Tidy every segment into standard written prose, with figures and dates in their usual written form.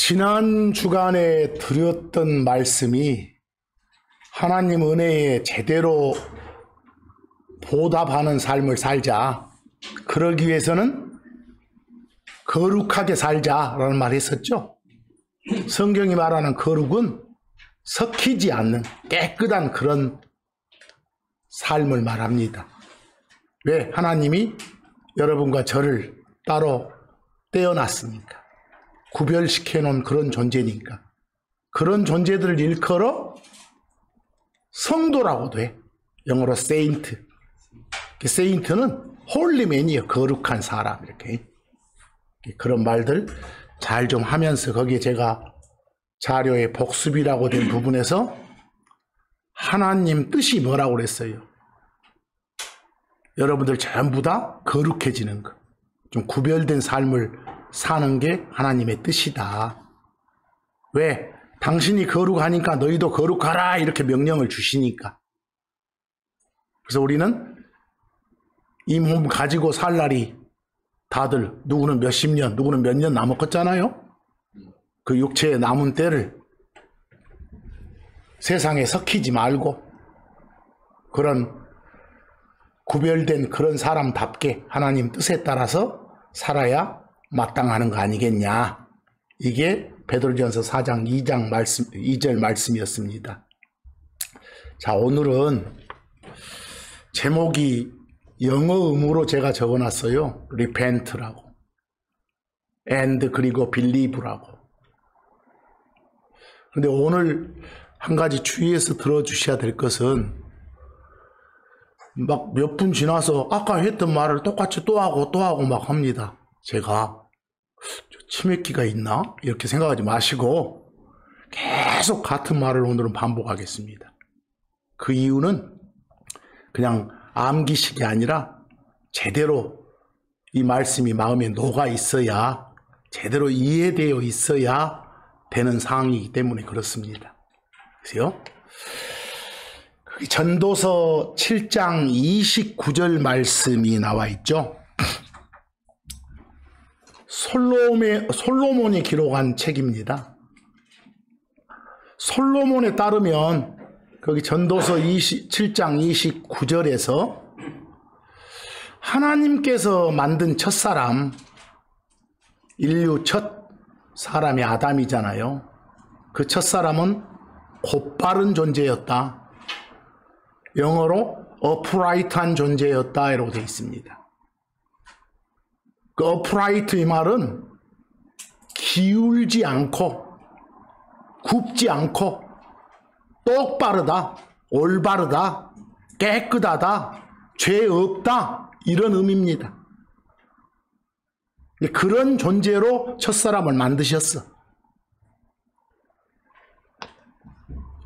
지난 주간에 드렸던 말씀이 하나님 은혜에 제대로 보답하는 삶을 살자. 그러기 위해서는 거룩하게 살자라는 말 했었죠. 성경이 말하는 거룩은 섞이지 않는 깨끗한 그런 삶을 말합니다. 왜? 하나님이 여러분과 저를 따로 떼어놨으니까. 구별시켜 놓은 그런 존재니까. 그런 존재들을 일컬어 성도라고도 해. 영어로 세인트. 세인트는 홀리맨이에요. 거룩한 사람. 이렇게. 그런 말들 잘 좀 하면서 거기에 제가 자료의 복습이라고 된 부분에서 하나님 뜻이 뭐라고 그랬어요? 여러분들 전부 다 거룩해지는 것. 좀 구별된 삶을 사는 게 하나님의 뜻이다. 왜? 당신이 거룩하니까 너희도 거룩하라 이렇게 명령을 주시니까. 그래서 우리는 이 몸 가지고 살 날이 다들 누구는 몇십 년, 누구는 몇 년 남았겠잖아요. 그 육체의 남은 때를 세상에 섞이지 말고 그런 구별된 그런 사람답게 하나님 뜻에 따라서 살아야 마땅하는 거 아니겠냐. 이게 베드로전서 4장 2절 말씀이었습니다. 자, 오늘은 제목이 영어 음으로 제가 적어놨어요. repent라고. and 그리고 believe라고. 근데 오늘 한 가지 주의해서 들어주셔야 될 것은 막 몇 분 지나서 아까 했던 말을 똑같이 또 하고 막 합니다. 제가 치맥기가 있나? 이렇게 생각하지 마시고 계속 같은 말을 오늘은 반복하겠습니다. 그 이유는 그냥 암기식이 아니라 제대로 이 말씀이 마음에 녹아 있어야, 제대로 이해되어 있어야 되는 상황이기 때문에 그렇습니다. 그래서요, 전도서 7장 29절 말씀이 나와 있죠. 솔로몬이 기록한 책입니다. 솔로몬에 따르면 거기 전도서 7장 29절에서 하나님께서 만든 첫사람, 인류 첫 사람이 아담이잖아요. 그 첫사람은 곧바른 존재였다. 영어로 upright한 존재였다 이라고 되어 있습니다. 그 upright 이 말은 기울지 않고 굽지 않고 똑바르다, 올바르다, 깨끗하다, 죄 없다 이런 의미입니다. 그런 존재로 첫사람을 만드셨어.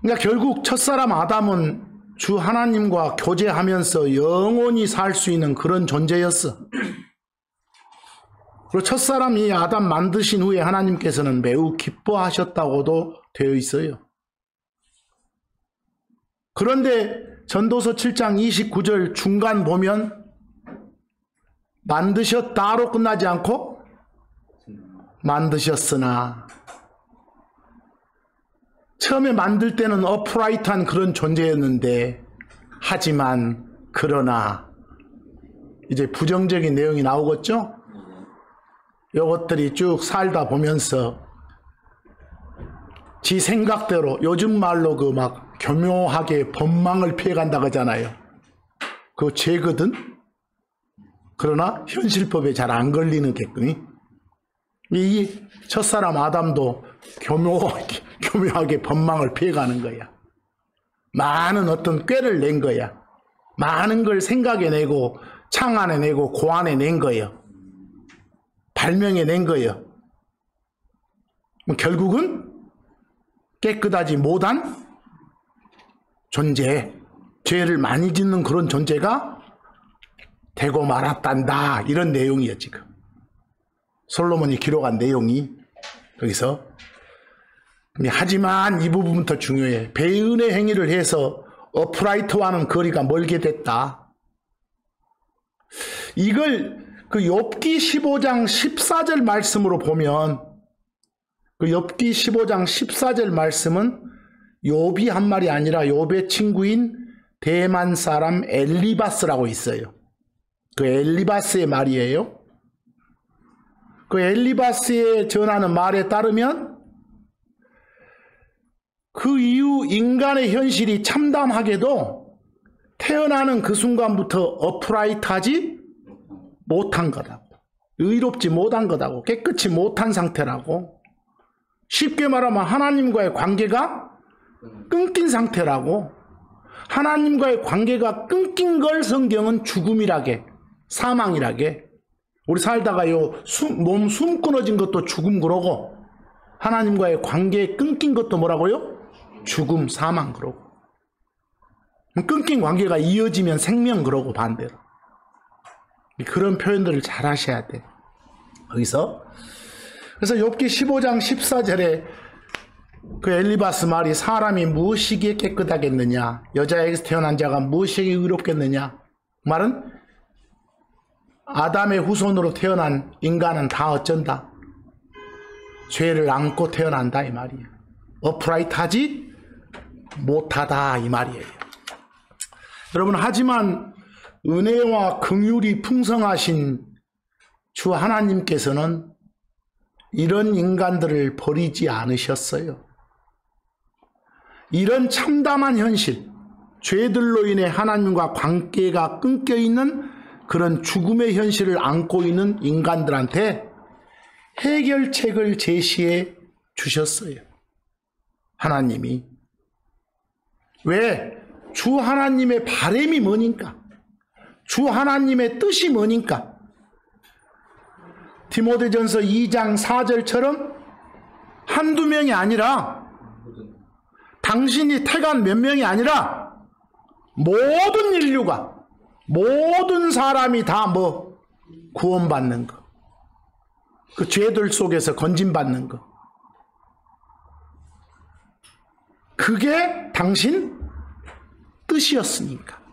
그러니까 결국 첫사람 아담은 주 하나님과 교제하면서 영원히 살 수 있는 그런 존재였어. 그리고 첫사람이 아담 만드신 후에 하나님께서는 매우 기뻐하셨다고도 되어 있어요. 그런데 전도서 7장 29절 중간 보면 만드셨다로 끝나지 않고 만드셨으나, 처음에 만들 때는 어프라이트한 그런 존재였는데 하지만 그러나 이제 부정적인 내용이 나오겠죠? 이것들이 쭉 살다 보면서 지 생각대로, 요즘 말로 그 막 교묘하게 법망을 피해간다고 하잖아요. 그거 죄거든? 그러나 현실법에 잘 안 걸리는 게끔이. 이 첫사람 아담도 교묘하게 법망을 피해가는 거야. 많은 어떤 꾀를 낸 거야. 많은 걸 생각해내고 창안해내고 고안해낸 거예요. 발명해낸 거예요. 결국은 깨끗하지 못한 존재, 죄를 많이 짓는 그런 존재가 되고 말았단다. 이런 내용이에요, 지금. 솔로몬이 기록한 내용이 거기서. 하지만 이 부분부터 중요해. 배은의 행위를 해서 어프라이트와는 거리가 멀게 됐다. 이걸 그 욥기 15장 14절 말씀으로 보면 그 욥기 15장 14절 말씀은 욥이 한 말이 아니라 욥의 친구인 대만 사람 엘리바스라고 있어요. 그 엘리바스의 말이에요. 그 엘리바스의 전하는 말에 따르면 그 이후 인간의 현실이 참담하게도 태어나는 그 순간부터 어프라이트하지 못한 거다고. 의롭지 못한 거다고. 깨끗이 못한 상태라고. 쉽게 말하면 하나님과의 관계가 끊긴 상태라고. 하나님과의 관계가 끊긴 걸 성경은 죽음이라게, 사망이라게. 우리 살다가요, 몸 숨 끊어진 것도 죽음 그러고, 하나님과의 관계 끊긴 것도 뭐라고요? 죽음, 사망 그러고. 끊긴 관계가 이어지면 생명 그러고 반대로. 그런 표현들을 잘 하셔야 돼. 거기서. 그래서 욥기 15장 14절에 그 엘리바스 말이 사람이 무엇이기에 깨끗하겠느냐? 여자에게서 태어난 자가 무엇이기에 의롭겠느냐? 말은 아담의 후손으로 태어난 인간은 다 어쩐다? 죄를 안고 태어난다 이 말이에요. 어프라이트하지 못하다 이 말이에요. 여러분, 하지만 은혜와 긍휼이 풍성하신 주 하나님께서는 이런 인간들을 버리지 않으셨어요. 이런 참담한 현실, 죄들로 인해 하나님과 관계가 끊겨 있는 그런 죽음의 현실을 안고 있는 인간들한테 해결책을 제시해 주셨어요. 하나님이. 왜? 주 하나님의 바람이 뭐니까? 주 하나님의 뜻이 뭐니까? 디모데전서 2장 4절처럼 한두 명이 아니라, 당신이 택한 몇 명이 아니라 모든 인류가, 모든 사람이 다 뭐 구원받는 거, 그 죄들 속에서 건진받는 거, 그게 당신 뜻이었으니까.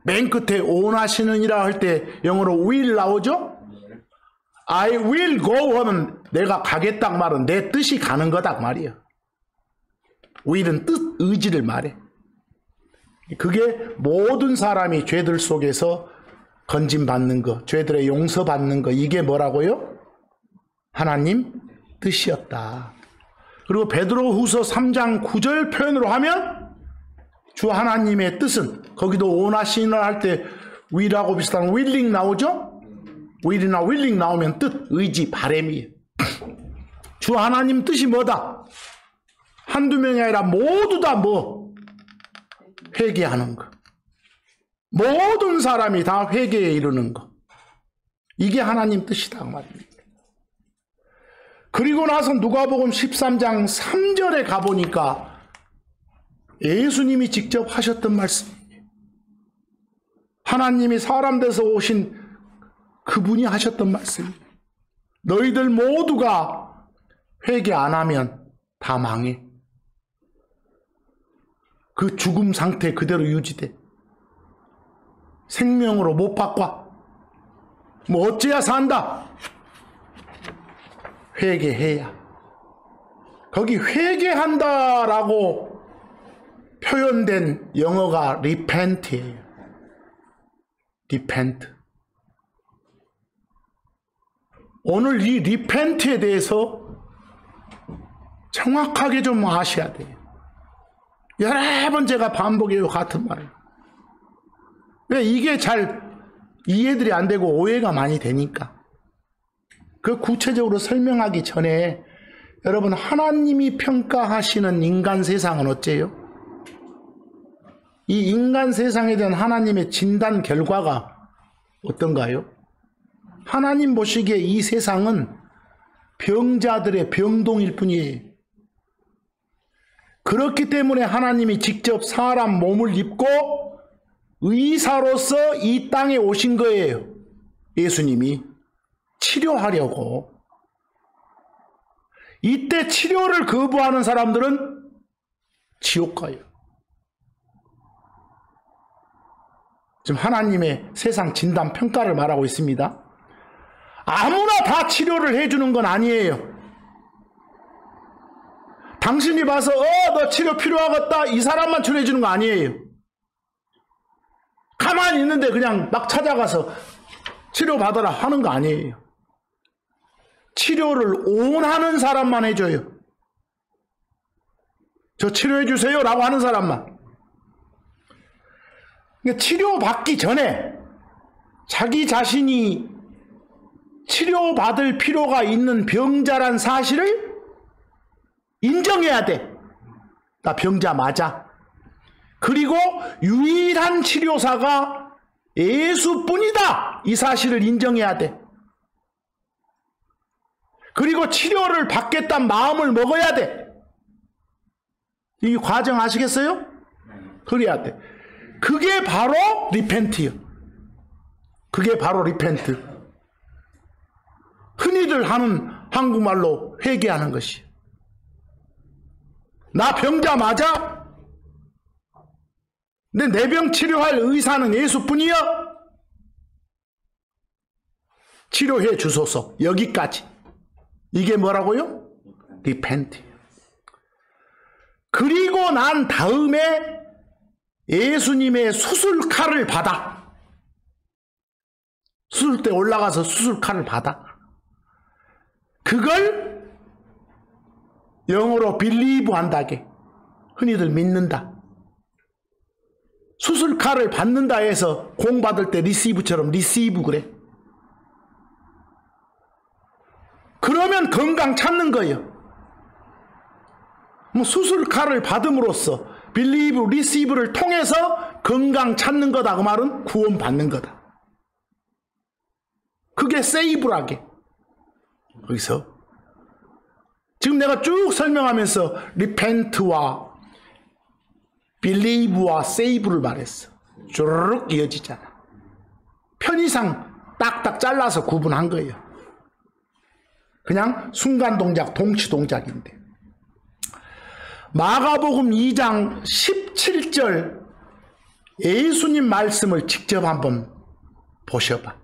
맨 끝에 원하시느니라 할 때 영어로 will 나오죠? I will go 하면 내가 가겠다 말은 내 뜻이 가는 거다 말이에요. will은 뜻, 의지를 말해. 그게 모든 사람이 죄들 속에서 건진받는 거, 죄들의 용서받는 거, 이게 뭐라고요? 하나님 뜻이었다. 그리고 베드로후서 3장 9절 표현으로 하면 주 하나님의 뜻은, 거기도 원하시느라 할 때 will하고 비슷한 willing 나오죠? will이나 willing 나오면 뜻, 의지, 바람이에요. 주 하나님 뜻이 뭐다? 한두 명이 아니라 모두 다 뭐? 회개하는 거. 모든 사람이 다 회개에 이르는 거. 이게 하나님 뜻이다 말입니다. 그리고 나서 누가복음 13장 3절에 가보니까 예수님이 직접 하셨던 말씀이에요. 하나님이 사람 돼서 오신 그분이 하셨던 말씀이에요. 너희들 모두가 회개 안 하면 다 망해. 그 죽음 상태 그대로 유지돼. 생명으로 못 바꿔. 뭐 어째야 산다? 회개해야. 거기 회개한다라고 표현된 영어가 repent예요. repent. 오늘 이 repent에 대해서 정확하게 좀 아셔야 돼요. 여러 번 제가 반복해요. 같은 말. 왜? 이게 잘 이해들이 안 되고 오해가 많이 되니까. 그 구체적으로 설명하기 전에 여러분, 하나님이 평가하시는 인간 세상은 어째요? 이 인간 세상에 대한 하나님의 진단 결과가 어떤가요? 하나님 보시기에 이 세상은 병자들의 병동일 뿐이에요. 그렇기 때문에 하나님이 직접 사람 몸을 입고 의사로서 이 땅에 오신 거예요. 예수님이 치료하려고. 이때 치료를 거부하는 사람들은 지옥 가요. 지금 하나님의 세상 진단 평가를 말하고 있습니다. 아무나 다 치료를 해주는 건 아니에요. 당신이 봐서 너 치료 필요하겠다 이 사람만 치료해 주는 거 아니에요. 가만히 있는데 그냥 막 찾아가서 치료받아라 하는 거 아니에요. 치료를 원하는 사람만 해줘요. 저 치료해 주세요 라고 하는 사람만. 그러니까 치료받기 전에 자기 자신이 치료받을 필요가 있는 병자란 사실을 인정해야 돼. 나 병자 맞아. 그리고 유일한 치료사가 예수뿐이다. 이 사실을 인정해야 돼. 그리고 치료를 받겠다는 마음을 먹어야 돼. 이 과정 아시겠어요? 그래야 돼. 그게 바로 리펜트요. 그게 바로 리펜트. 흔히들 하는 한국말로 회개하는 것이. 나 병자 맞아? 근데 내 병 치료할 의사는 예수뿐이야? 치료해 주소서. 여기까지. 이게 뭐라고요? 리펜트. 그리고 난 다음에 예수님의 수술칼을 받아. 수술대 올라가서 수술칼을 받아. 그걸 영어로 believe 한다게. 흔히들 믿는다. 수술칼을 받는다 해서 공 받을 때 receive처럼 receive 그래. 그러면 건강 찾는 거예요. 뭐 수술칼을 받음으로써 believe, receive를 통해서 건강 찾는 거다. 그 말은 구원 받는 거다. 그게 save라게. 여기서 지금 내가 쭉 설명하면서 repent와 believe와 save를 말했어. 쭈르륵 이어지잖아. 편의상 딱딱 잘라서 구분한 거예요. 그냥 순간 동작, 동치 동작인데. 마가복음 2장 17절 예수님 말씀을 직접 한번 보셔봐.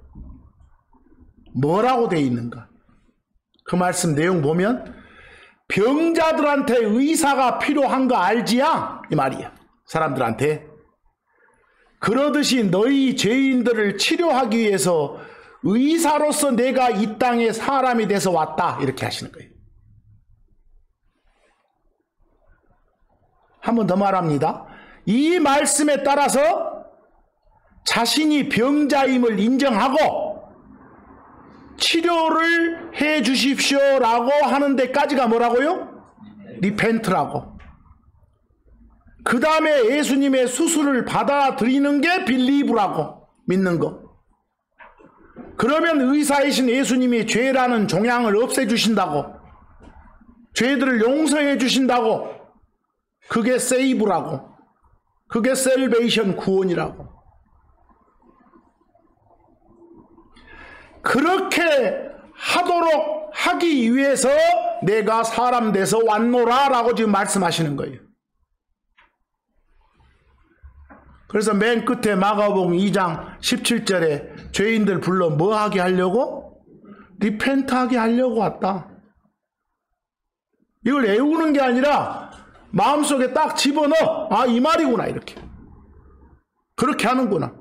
뭐라고 되어 있는가? 그 말씀 내용 보면 병자들한테 의사가 필요한 거 알지야? 이 말이야. 사람들한테. 그러듯이 너희 죄인들을 치료하기 위해서 의사로서 내가 이 땅에 사람이 돼서 왔다. 이렇게 하시는 거예요. 한 번 더 말합니다. 이 말씀에 따라서 자신이 병자임을 인정하고 치료를 해 주십시오라고 하는 데까지가 뭐라고요? 리펜트라고. 그 다음에 예수님의 수술을 받아들이는 게 빌리브라고. 믿는 거. 그러면 의사이신 예수님이 죄라는 종양을 없애주신다고. 죄들을 용서해 주신다고. 그게 세이브라고. 그게 셀베이션 구원이라고. 그렇게 하도록 하기 위해서 내가 사람 돼서 왔노라 라고 지금 말씀하시는 거예요. 그래서 맨 끝에 마가복음 2장 17절에 죄인들 불러 뭐 하게 하려고? 리펜트 하게 하려고 왔다. 이걸 외우는 게 아니라 마음속에 딱 집어넣어. 아, 이 말이구나. 이렇게. 그렇게 하는구나.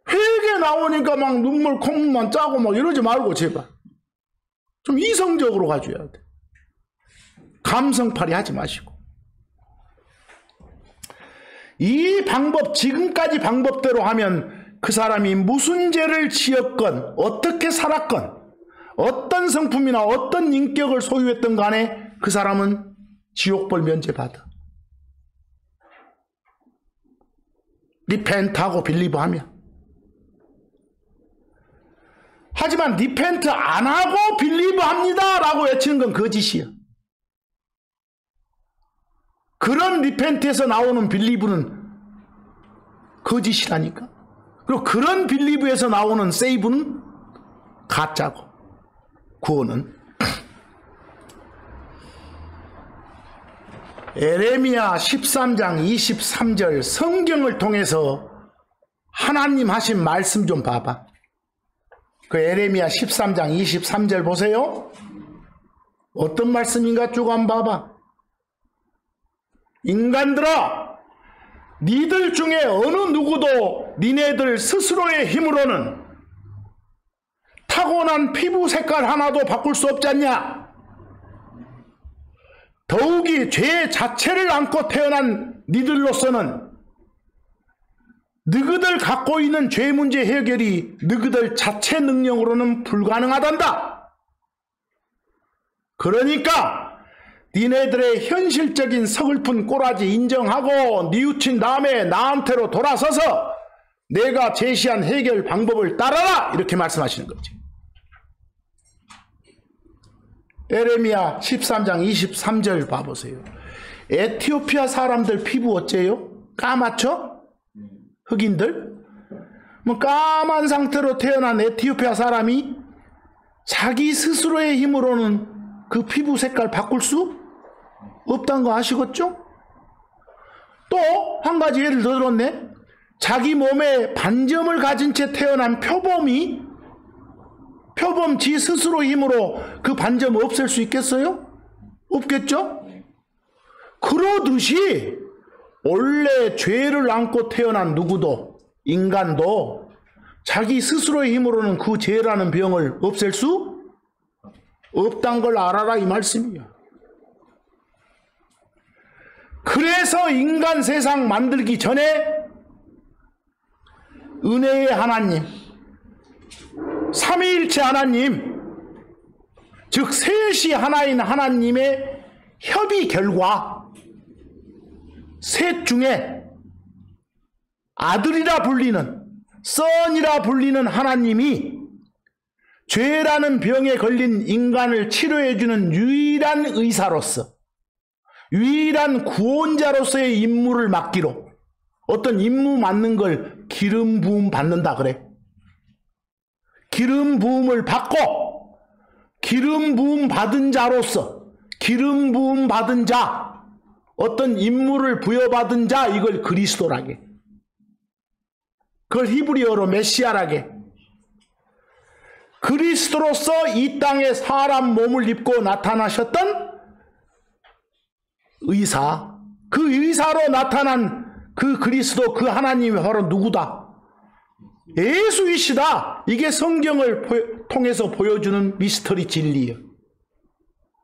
회개 나오니까 막 눈물 콧물만 짜고 막 이러지 말고 제발. 좀 이성적으로 가줘야 돼. 감성팔이 하지 마시고. 이 방법, 지금까지 방법대로 하면 그 사람이 무슨 죄를 지었건 어떻게 살았건 어떤 성품이나 어떤 인격을 소유했던 간에 그 사람은 지옥벌 면제받아. 리펜트하고 빌리브하면. 하지만 리펜트 안 하고 빌리브합니다 라고 외치는 건 거짓이야. 그런 리펜트에서 나오는 빌리브는 거짓이라니까. 그리고 그런 빌리브에서 나오는 세이브는 가짜고. 구원은 에레미야 13장 23절 성경을 통해서 하나님 하신 말씀 좀 봐봐. 그 에레미야 13장 23절 보세요. 어떤 말씀인가 쭉 한번 봐봐. 인간들아, 니들 중에 어느 누구도 니네들 스스로의 힘으로는 타고난 피부 색깔 하나도 바꿀 수 없지 않냐? 더욱이 죄 자체를 안고 태어난 니들로서는 너희들 갖고 있는 죄 문제 해결이 너희들 자체 능력으로는 불가능하단다. 그러니까 니네들의 현실적인 서글픈 꼬라지 인정하고 뉘우친 다음에 나한테로 돌아서서 내가 제시한 해결 방법을 따라라, 이렇게 말씀하시는 거지. 에레미야 13장 23절 봐보세요. 에티오피아 사람들 피부 어째요? 까맣죠? 흑인들? 뭐 까만 상태로 태어난 에티오피아 사람이 자기 스스로의 힘으로는 그 피부 색깔 바꿀 수 없다는 거 아시겠죠? 또 한 가지 예를 더 들었네. 자기 몸에 반점을 가진 채 태어난 표범이 지 스스로 힘으로 그 반점 없앨 수 있겠어요? 없겠죠? 그러듯이 원래 죄를 안고 태어난 누구도, 인간도 자기 스스로의 힘으로는 그 죄라는 병을 없앨 수 없다는 걸 알아라, 이 말씀이야. 그래서 인간 세상 만들기 전에 은혜의 하나님, 삼위일체 하나님, 즉 셋이 하나인 하나님의 협의 결과 셋 중에 아들이라 불리는, 선이라 불리는 하나님이 죄라는 병에 걸린 인간을 치료해주는 유일한 의사로서, 유일한 구원자로서의 임무를 맡기로, 어떤 임무 맡는 걸 기름 부음 받는다 그래. 기름 부음을 받고 기름 부음 받은 자로서, 기름 부음 받은 자, 어떤 임무를 부여받은 자, 이걸 그리스도라게, 그걸 히브리어로 메시아라게, 그리스도로서 이 땅에 사람 몸을 입고 나타나셨던 의사, 그 의사로 나타난 그 그리스도, 그 하나님이 바로 누구다? 예수이시다. 이게 성경을 통해서 보여주는 미스터리 진리예요.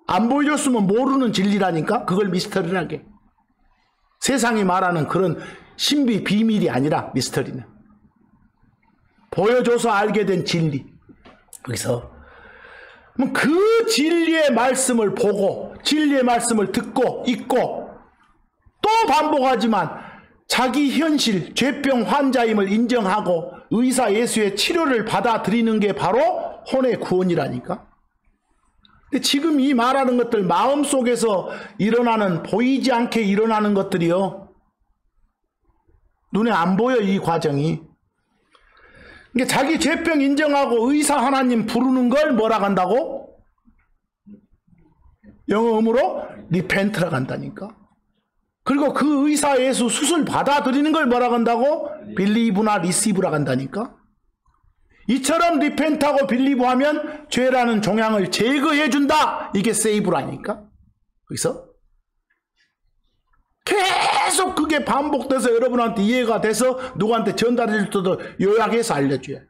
안 보여줬으면 모르는 진리라니까. 그걸 미스터리라게. 세상이 말하는 그런 신비 비밀이 아니라 미스터리는 보여줘서 알게 된 진리. 여기서 그 진리의 말씀을 보고, 진리의 말씀을 듣고 읽고 또 반복하지만 자기 현실, 죄병 환자임을 인정하고 의사 예수의 치료를 받아들이는 게 바로 혼의 구원이라니까. 근데 지금 이 말하는 것들, 마음속에서 일어나는, 보이지 않게 일어나는 것들이요, 눈에 안 보여. 이 과정이. 그러니까 자기 죄병 인정하고 의사 하나님 부르는 걸 뭐라 한다고? 영어음으로 리펜트라고 한다니까. 그리고 그 의사 예수 수술 받아들이는 걸 뭐라 한다고? 빌리브나 리시브라고 한다니까. 이처럼 리펜트하고 빌리브하면 죄라는 종양을 제거해 준다. 이게 세이브라니까. 그래서 계속 그게 반복돼서 여러분한테 이해가 돼서 누구한테 전달할 때도 요약해서 알려줘야 돼.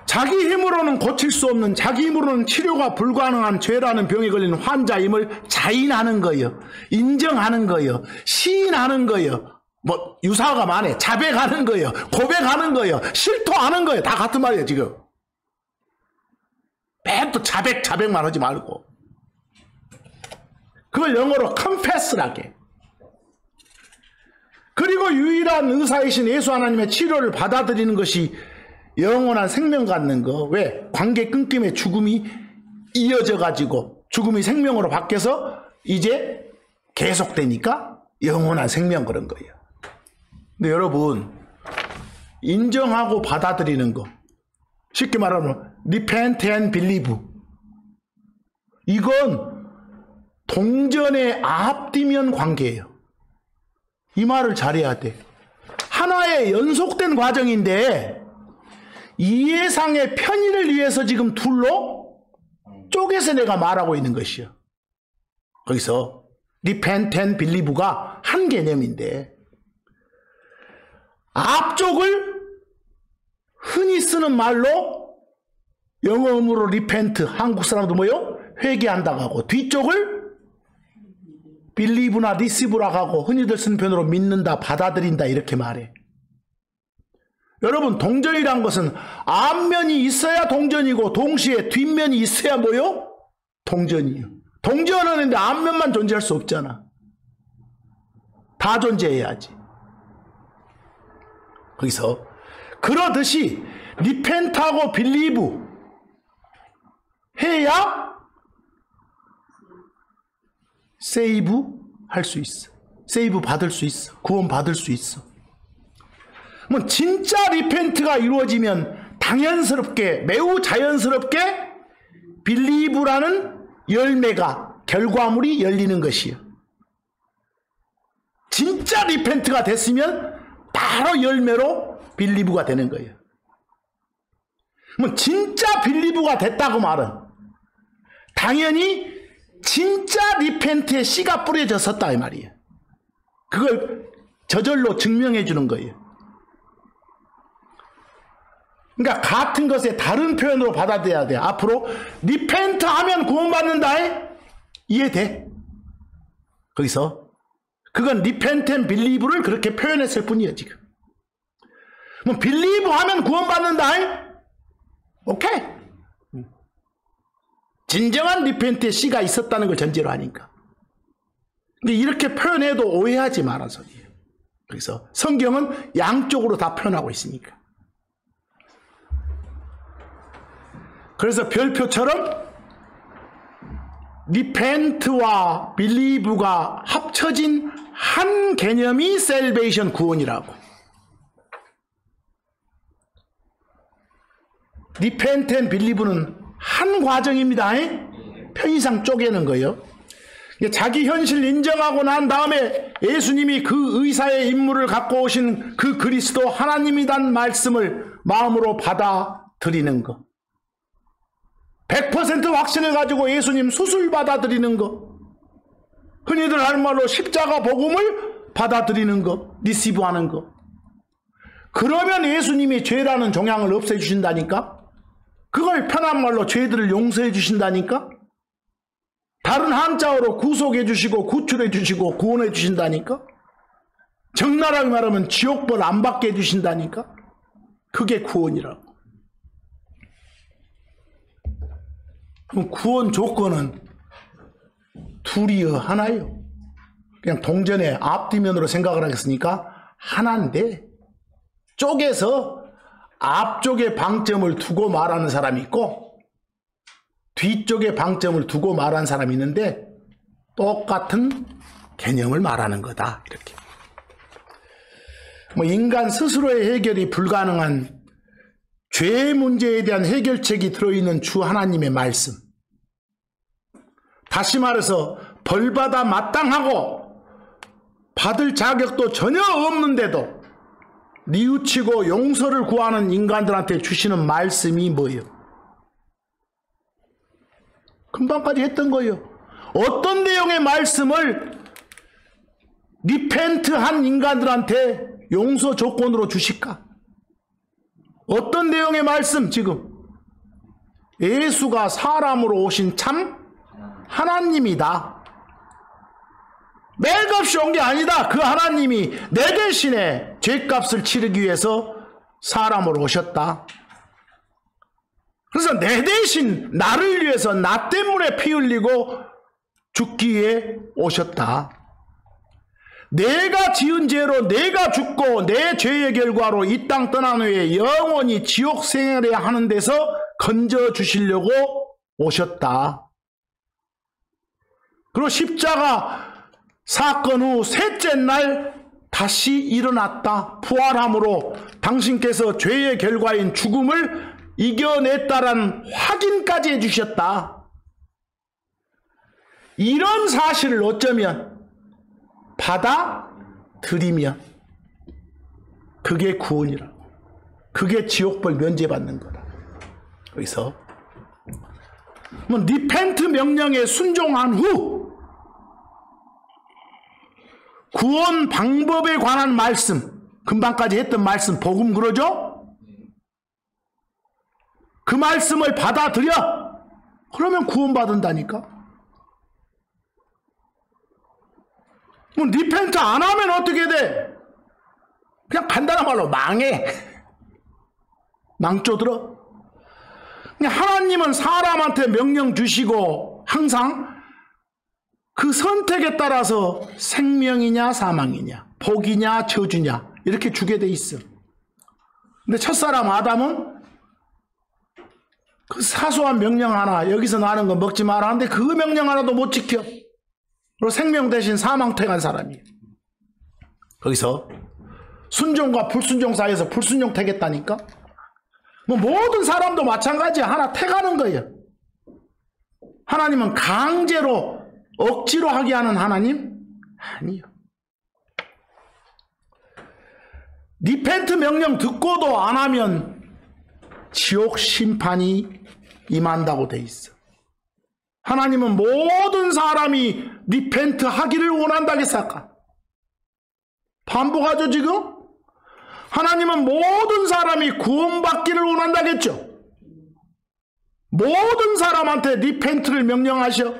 자기 힘으로는 고칠 수 없는, 자기 힘으로는 치료가 불가능한 죄라는 병에 걸린 환자임을 자인하는 거예요. 인정하는 거예요. 시인하는 거예요. 뭐 유사가 많아. 자백하는 거예요. 고백하는 거예요. 실토하는 거예요. 다 같은 말이에요 지금. 맨 또 자백만 하지 말고. 그걸 영어로 confess라게. 그리고 유일한 의사이신 예수 하나님의 치료를 받아들이는 것이 영원한 생명 갖는 거. 왜? 관계 끊김의 죽음이 이어져 가지고 죽음이 생명으로 바뀌어서 이제 계속되니까 영원한 생명, 그런 거예요. 근데 여러분, 인정하고 받아들이는 거, 쉽게 말하면 repent and believe, 이건 동전의 앞뒤면 관계예요. 이 말을 잘해야 돼. 하나의 연속된 과정인데 이해상의 편의를 위해서 지금 둘로 쪼개서 내가 말하고 있는 것이요. 거기서 repent and believe가 한 개념인데, 앞쪽을 흔히 쓰는 말로 영어음으로 repent, 한국 사람도 뭐요? 회개한다고 하고, 뒤쪽을 believe나 receive라고 하고, 흔히들 쓰는 표현으로 믿는다, 받아들인다 이렇게 말해. 여러분, 동전이란 것은 앞면이 있어야 동전이고 동시에 뒷면이 있어야 뭐요? 동전이에요. 동전은 하는데 앞면만 존재할 수 없잖아. 다 존재해야지. 거기서 그러듯이 리펜트하고 빌리브 해야 세이브 할 수 있어. 세이브 받을 수 있어. 구원 받을 수 있어. 뭐 진짜 리펜트가 이루어지면 당연스럽게, 매우 자연스럽게 빌리브라는 열매가, 결과물이 열리는 것이에요. 진짜 리펜트가 됐으면 바로 열매로 빌리브가 되는 거예요. 뭐 진짜 빌리브가 됐다고 말은 당연히 진짜 리펜트의 씨가 뿌려졌었다 이 말이에요. 그걸 저절로 증명해 주는 거예요. 그러니까 같은 것에 다른 표현으로 받아들여야 돼. 앞으로 리펜트 하면 구원받는다. 이해돼? 거기서 그건 리펜트 앤 빌리브를 그렇게 표현했을 뿐이에요 지금. 뭐 빌리브 하면 구원받는다. 오케이. 진정한 리펜트의 씨가 있었다는 걸 전제로 하니까. 근데 이렇게 표현해도 오해하지 말란 소리예요. 그래서 성경은 양쪽으로 다 표현하고 있으니까. 그래서 별표처럼 리펜트와 빌리브가 합쳐진 한 개념이 셀베이션, 구원이라고. 리펜트 앤 빌리브는 한 과정입니다. 편의상 쪼개는 거예요. 자기 현실 인정하고 난 다음에 예수님이 그 의사의 임무를 갖고 오신 그 그리스도 하나님이란 말씀을 마음으로 받아들이는 것. 100% 확신을 가지고 예수님 수술 받아들이는 것. 흔히들 하는 말로 십자가 복음을 받아들이는 것. 리시브하는 것. 그러면 예수님이 죄라는 종양을 없애주신다니까. 그걸 편한 말로 죄들을 용서해 주신다니까. 다른 한자어로 구속해 주시고 구출해 주시고 구원해 주신다니까. 적나라하게 말하면 지옥벌 안 받게 해 주신다니까. 그게 구원이라고. 그럼 구원 조건은 둘이요, 하나요. 그냥 동전의 앞뒤면으로 생각을 하겠으니까 하나인데, 쪼개서 앞쪽에 방점을 두고 말하는 사람이 있고 뒤쪽에 방점을 두고 말하는 사람이 있는데 똑같은 개념을 말하는 거다. 이렇게. 뭐 인간 스스로의 해결이 불가능한 죄의 문제에 대한 해결책이 들어있는 주 하나님의 말씀. 다시 말해서 벌받아 마땅하고 받을 자격도 전혀 없는데도 뉘우치고 용서를 구하는 인간들한테 주시는 말씀이 뭐예요? 금방까지 했던 거예요. 어떤 내용의 말씀을 리펜트한 인간들한테 용서 조건으로 주실까? 어떤 내용의 말씀? 지금 예수가 사람으로 오신 참 하나님이다. 매일값이 온 게 아니다. 그 하나님이 내 대신에 죄값을 치르기 위해서 사람으로 오셨다. 그래서 내 대신 나를 위해서 나 때문에 피 흘리고 죽기 위해 오셨다. 내가 지은 죄로 내가 죽고 내 죄의 결과로 이 땅 떠난 후에 영원히 지옥 생활해야 하는 데서 건져주시려고 오셨다. 그리고 십자가 사건 후 셋째 날 다시 일어났다. 부활함으로 당신께서 죄의 결과인 죽음을 이겨냈다라는 확인까지 해주셨다. 이런 사실을 어쩌면 받아들이면 그게 구원이라고. 그게 지옥벌 면제받는 거다. 그래서 리펜트 명령에 순종한 후 구원 방법에 관한 말씀, 금방까지 했던 말씀, 복음 그러죠? 그 말씀을 받아들여. 그러면 구원받는다니까. 뭐 리펜트 안 하면 어떻게 돼? 그냥 간단한 말로 망해. 망조들어. 하나님은 사람한테 명령 주시고 항상 그 선택에 따라서 생명이냐 사망이냐, 복이냐 저주냐 이렇게 주게 돼 있어. 근데 첫사람 아담은 그 사소한 명령 하나, 여기서 나는 거 먹지 마라 하는데 그 명령 하나도 못 지켜. 그리고 생명 대신 사망 택한 사람이에요. 거기서 순종과 불순종 사이에서 불순종 택했다니까. 뭐 모든 사람도 마찬가지야. 하나 택하는 거예요. 하나님은 강제로 억지로 하게 하는 하나님? 아니요. 리펜트 명령 듣고도 안 하면 지옥 심판이 임한다고 돼 있어. 하나님은 모든 사람이 리펜트 하기를 원한다고 생각하. 반복하죠 지금? 하나님은 모든 사람이 구원받기를 원한다겠죠. 모든 사람한테 리펜트를 명령하셔.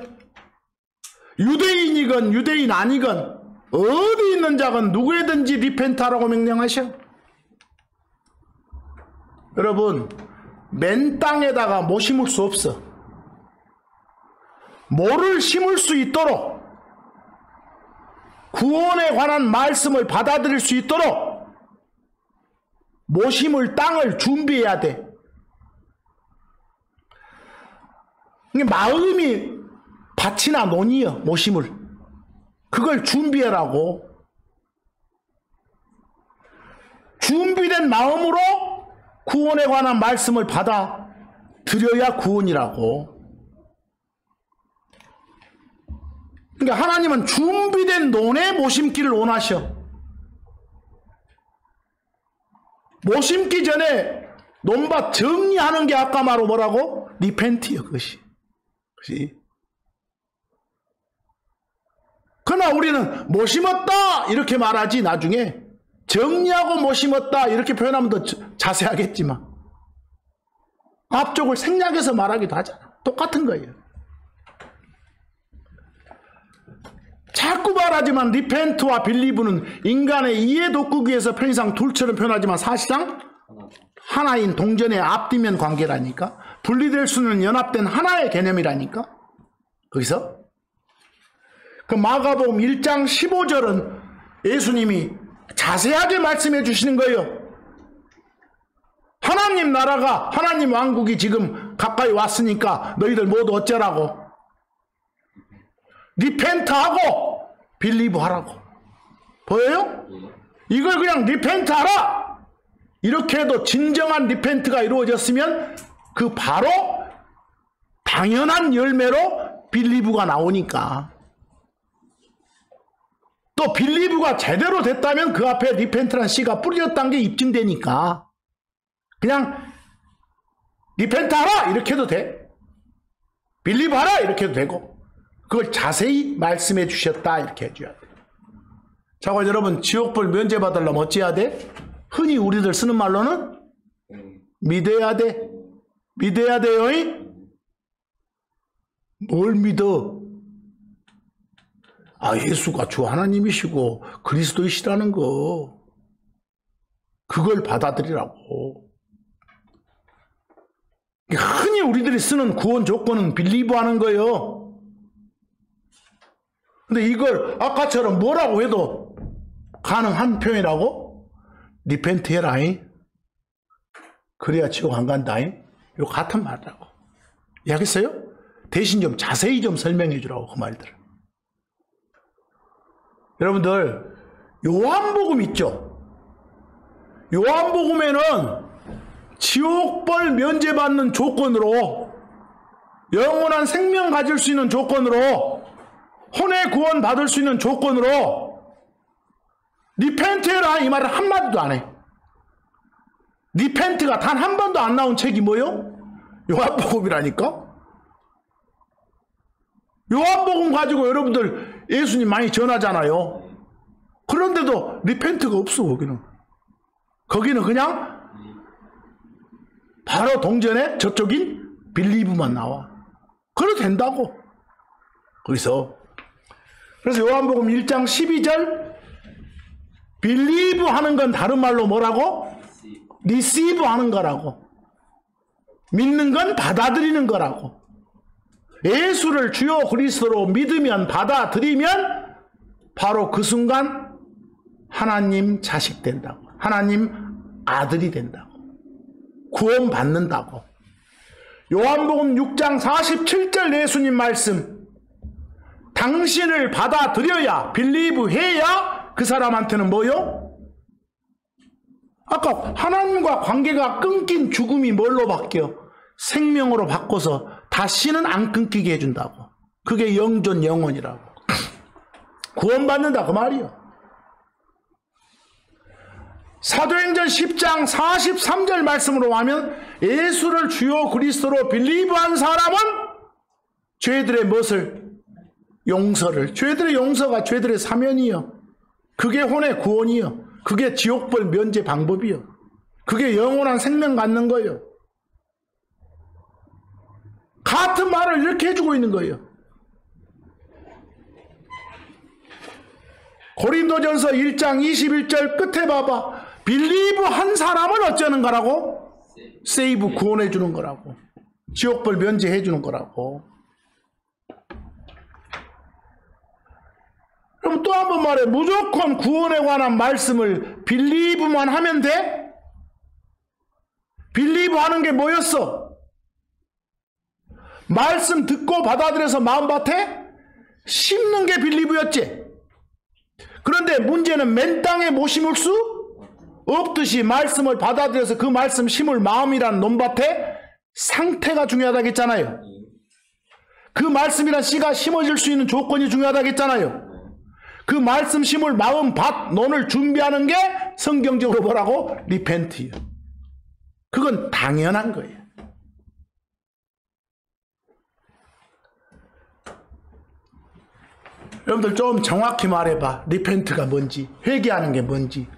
유대인이건 유대인 아니건 어디 있는 자건 누구에든지 리펜트하라고 명령하셔. 여러분, 맨 땅에다가 못 심을 수 없어. 뭐를 심을 수 있도록, 구원에 관한 말씀을 받아들일 수 있도록 못 심을 땅을 준비해야 돼. 마음이 밭이나 논이여, 못 심을. 그걸 준비해라고. 준비된 마음으로 구원에 관한 말씀을 받아들여야 구원이라고. 그러니까 하나님은 준비된 논에 못 심기를 원하셔. 못 심기 전에 논밭 정리하는 게 아까 말로 뭐라고? 리펜트요, 그것이. 그러나 우리는 못 심었다 이렇게 말하지, 나중에 정리하고 못 심었다 이렇게 표현하면 더 자세하겠지만 앞쪽을 생략해서 말하기도 하잖아. 똑같은 거예요. 자꾸 말하지만 리펜트와 빌리브는 인간의 이해 독구기에서 편의상 둘처럼 표현하지만 사실상 하나인 동전의 앞뒤면 관계라니까. 분리될 수는 연합된 하나의 개념이라니까. 거기서 그 마가복음 1장 15절은 예수님이 자세하게 말씀해 주시는 거예요. 하나님 나라가, 하나님 왕국이 지금 가까이 왔으니까 너희들 모두 어쩌라고? 리펜트하고 빌리브 하라고. 보여요? 이걸 그냥 리펜트 하라 이렇게 해도 진정한 리펜트가 이루어졌으면 그 바로 당연한 열매로 빌리브가 나오니까. 또 빌리브가 제대로 됐다면 그 앞에 리펜트란 씨가 뿌려졌다는 게 입증되니까 그냥 리펜트 하라 이렇게 해도 돼. 빌리브 하라 이렇게 해도 되고, 그걸 자세히 말씀해 주셨다 이렇게 해줘야 돼. 자, 여러분, 지옥불 면제받으려면 어찌해야 돼? 흔히 우리들 쓰는 말로는 믿어야 돼. 믿어야 돼요. 뭘 믿어? 아, 예수가 주 하나님이시고 그리스도이시라는 거, 그걸 받아들이라고. 흔히 우리들이 쓰는 구원 조건은 빌리브 하는 거예요. 근데 이걸 아까처럼 뭐라고 해도 가능한 표현이라고? 리펜트 해라. 그래야 지옥 안 간다. 이거 같은 말이라고. 이해하겠어요? 대신 좀 자세히 좀 설명해 주라고, 그 말들을. 여러분들, 요한복음 있죠? 요한복음에는 지옥벌 면제받는 조건으로, 영원한 생명 가질 수 있는 조건으로, 혼의 구원 받을 수 있는 조건으로 리펜트해라 이 말을 한마디도 안 해. 리펜트가 단 한 번도 안 나온 책이 뭐요? 요한복음이라니까. 요한복음 가지고 여러분들 예수님 많이 전하잖아요. 그런데도 리펜트가 없어. 거기는 그냥 바로 동전에 저쪽인 빌리브만 나와. 그래도 된다고. 그래서 요한복음 1장 12절 빌리브 하는 건 다른 말로 뭐라고? 리시브 하는 거라고. 믿는 건 받아들이는 거라고. 예수를 주요 그리스도로 믿으면, 받아들이면 바로 그 순간 하나님 자식 된다고. 하나님 아들이 된다고. 구원 받는다고. 요한복음 6장 47절 예수님 말씀, 당신을 받아들여야, 빌리브 해야 그 사람한테는 뭐요? 아까 하나님과 관계가 끊긴 죽음이 뭘로 바뀌어? 생명으로 바꿔서 다시는 안 끊기게 해준다고. 그게 영존 영원이라고. 구원받는다 그 말이요. 사도행전 10장 43절 말씀으로 하면 예수를 주요 그리스도로 빌리브한 사람은 죄들의 무엇을? 용서를. 죄들의 용서가 죄들의 사면이요. 그게 혼의 구원이요. 그게 지옥벌 면제 방법이요. 그게 영원한 생명 갖는 거예요. 같은 말을 이렇게 해주고 있는 거예요. 고린도전서 1장 21절 끝에 봐봐. 빌리브 한 사람은 어쩌는 거라고? 세이브, 구원해 주는 거라고. 지옥벌 면제해 주는 거라고. 그럼 또 한 번 말해. 무조건 구원에 관한 말씀을 빌리브만 하면 돼? 빌리브 하는 게 뭐였어? 말씀 듣고 받아들여서 마음밭에 심는 게 빌리브였지. 그런데 문제는 맨 땅에 못 심을 수 없듯이 말씀을 받아들여서 그 말씀 심을 마음이란 논밭에 상태가 중요하다고 했잖아요. 그 말씀이란 씨가 심어질 수 있는 조건이 중요하다고 했잖아요. 그 말씀 심을 마음, 밭, 논을 준비하는 게 성경적으로 뭐라고? 리펜트예요. 그건 당연한 거예요. 여러분들 좀 정확히 말해봐. 리펜트가 뭔지, 회개하는 게 뭔지.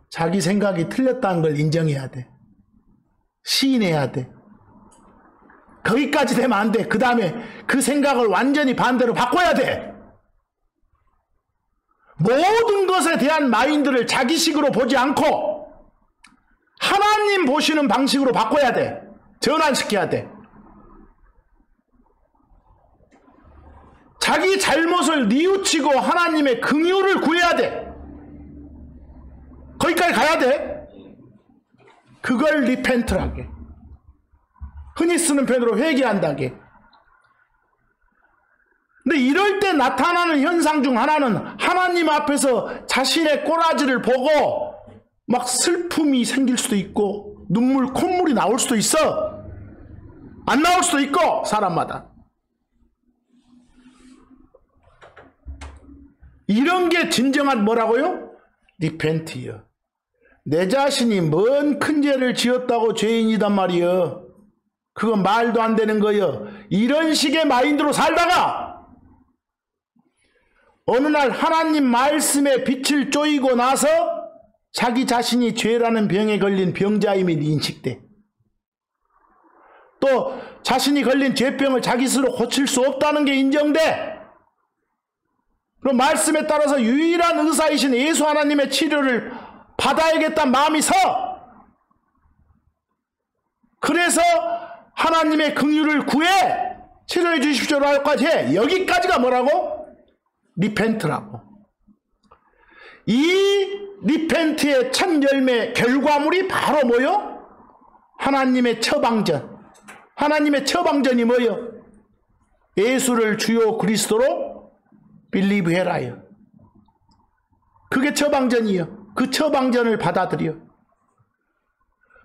자기 생각이 틀렸다는 걸 인정해야 돼. 시인해야 돼. 거기까지 되면 안 돼. 그 다음에 그 생각을 완전히 반대로 바꿔야 돼. 모든 것에 대한 마인드를 자기식으로 보지 않고 하나님 보시는 방식으로 바꿔야 돼. 전환시켜야 돼. 자기 잘못을 뉘우치고 하나님의 긍휼을 구해야 돼. 거기까지 가야 돼. 그걸 리펜트라게. 흔히 쓰는 표현으로 회개한다게. 근데 이럴 때 나타나는 현상 중 하나는 하나님 앞에서 자신의 꼬라지를 보고 막 슬픔이 생길 수도 있고 눈물, 콧물이 나올 수도 있어. 안 나올 수도 있고 사람마다. 이런 게 진정한 뭐라고요? 리펜트요. 내 자신이 뭔 큰 죄를 지었다고 죄인이단 말이여. 그건 말도 안 되는 거여. 이런 식의 마인드로 살다가 어느 날 하나님 말씀에 빛을 쪼이고 나서 자기 자신이 죄라는 병에 걸린 병자임이 인식돼. 또 자신이 걸린 죄병을 자기 스스로 고칠 수 없다는 게 인정돼. 그럼 말씀에 따라서 유일한 의사이신 예수 하나님의 치료를 받아야겠다는 마음이 서. 그래서 하나님의 긍휼을 구해 치료해 주십시오라고까지 해. 여기까지가 뭐라고? 리펜트라고. 이 리펜트의 첫 열매 결과물이 바로 뭐요? 하나님의 처방전. 하나님의 처방전이 뭐요? 예수를 주요 그리스도로 빌리브 해라요. 그게 처방전이요. 그 처방전을 받아들여.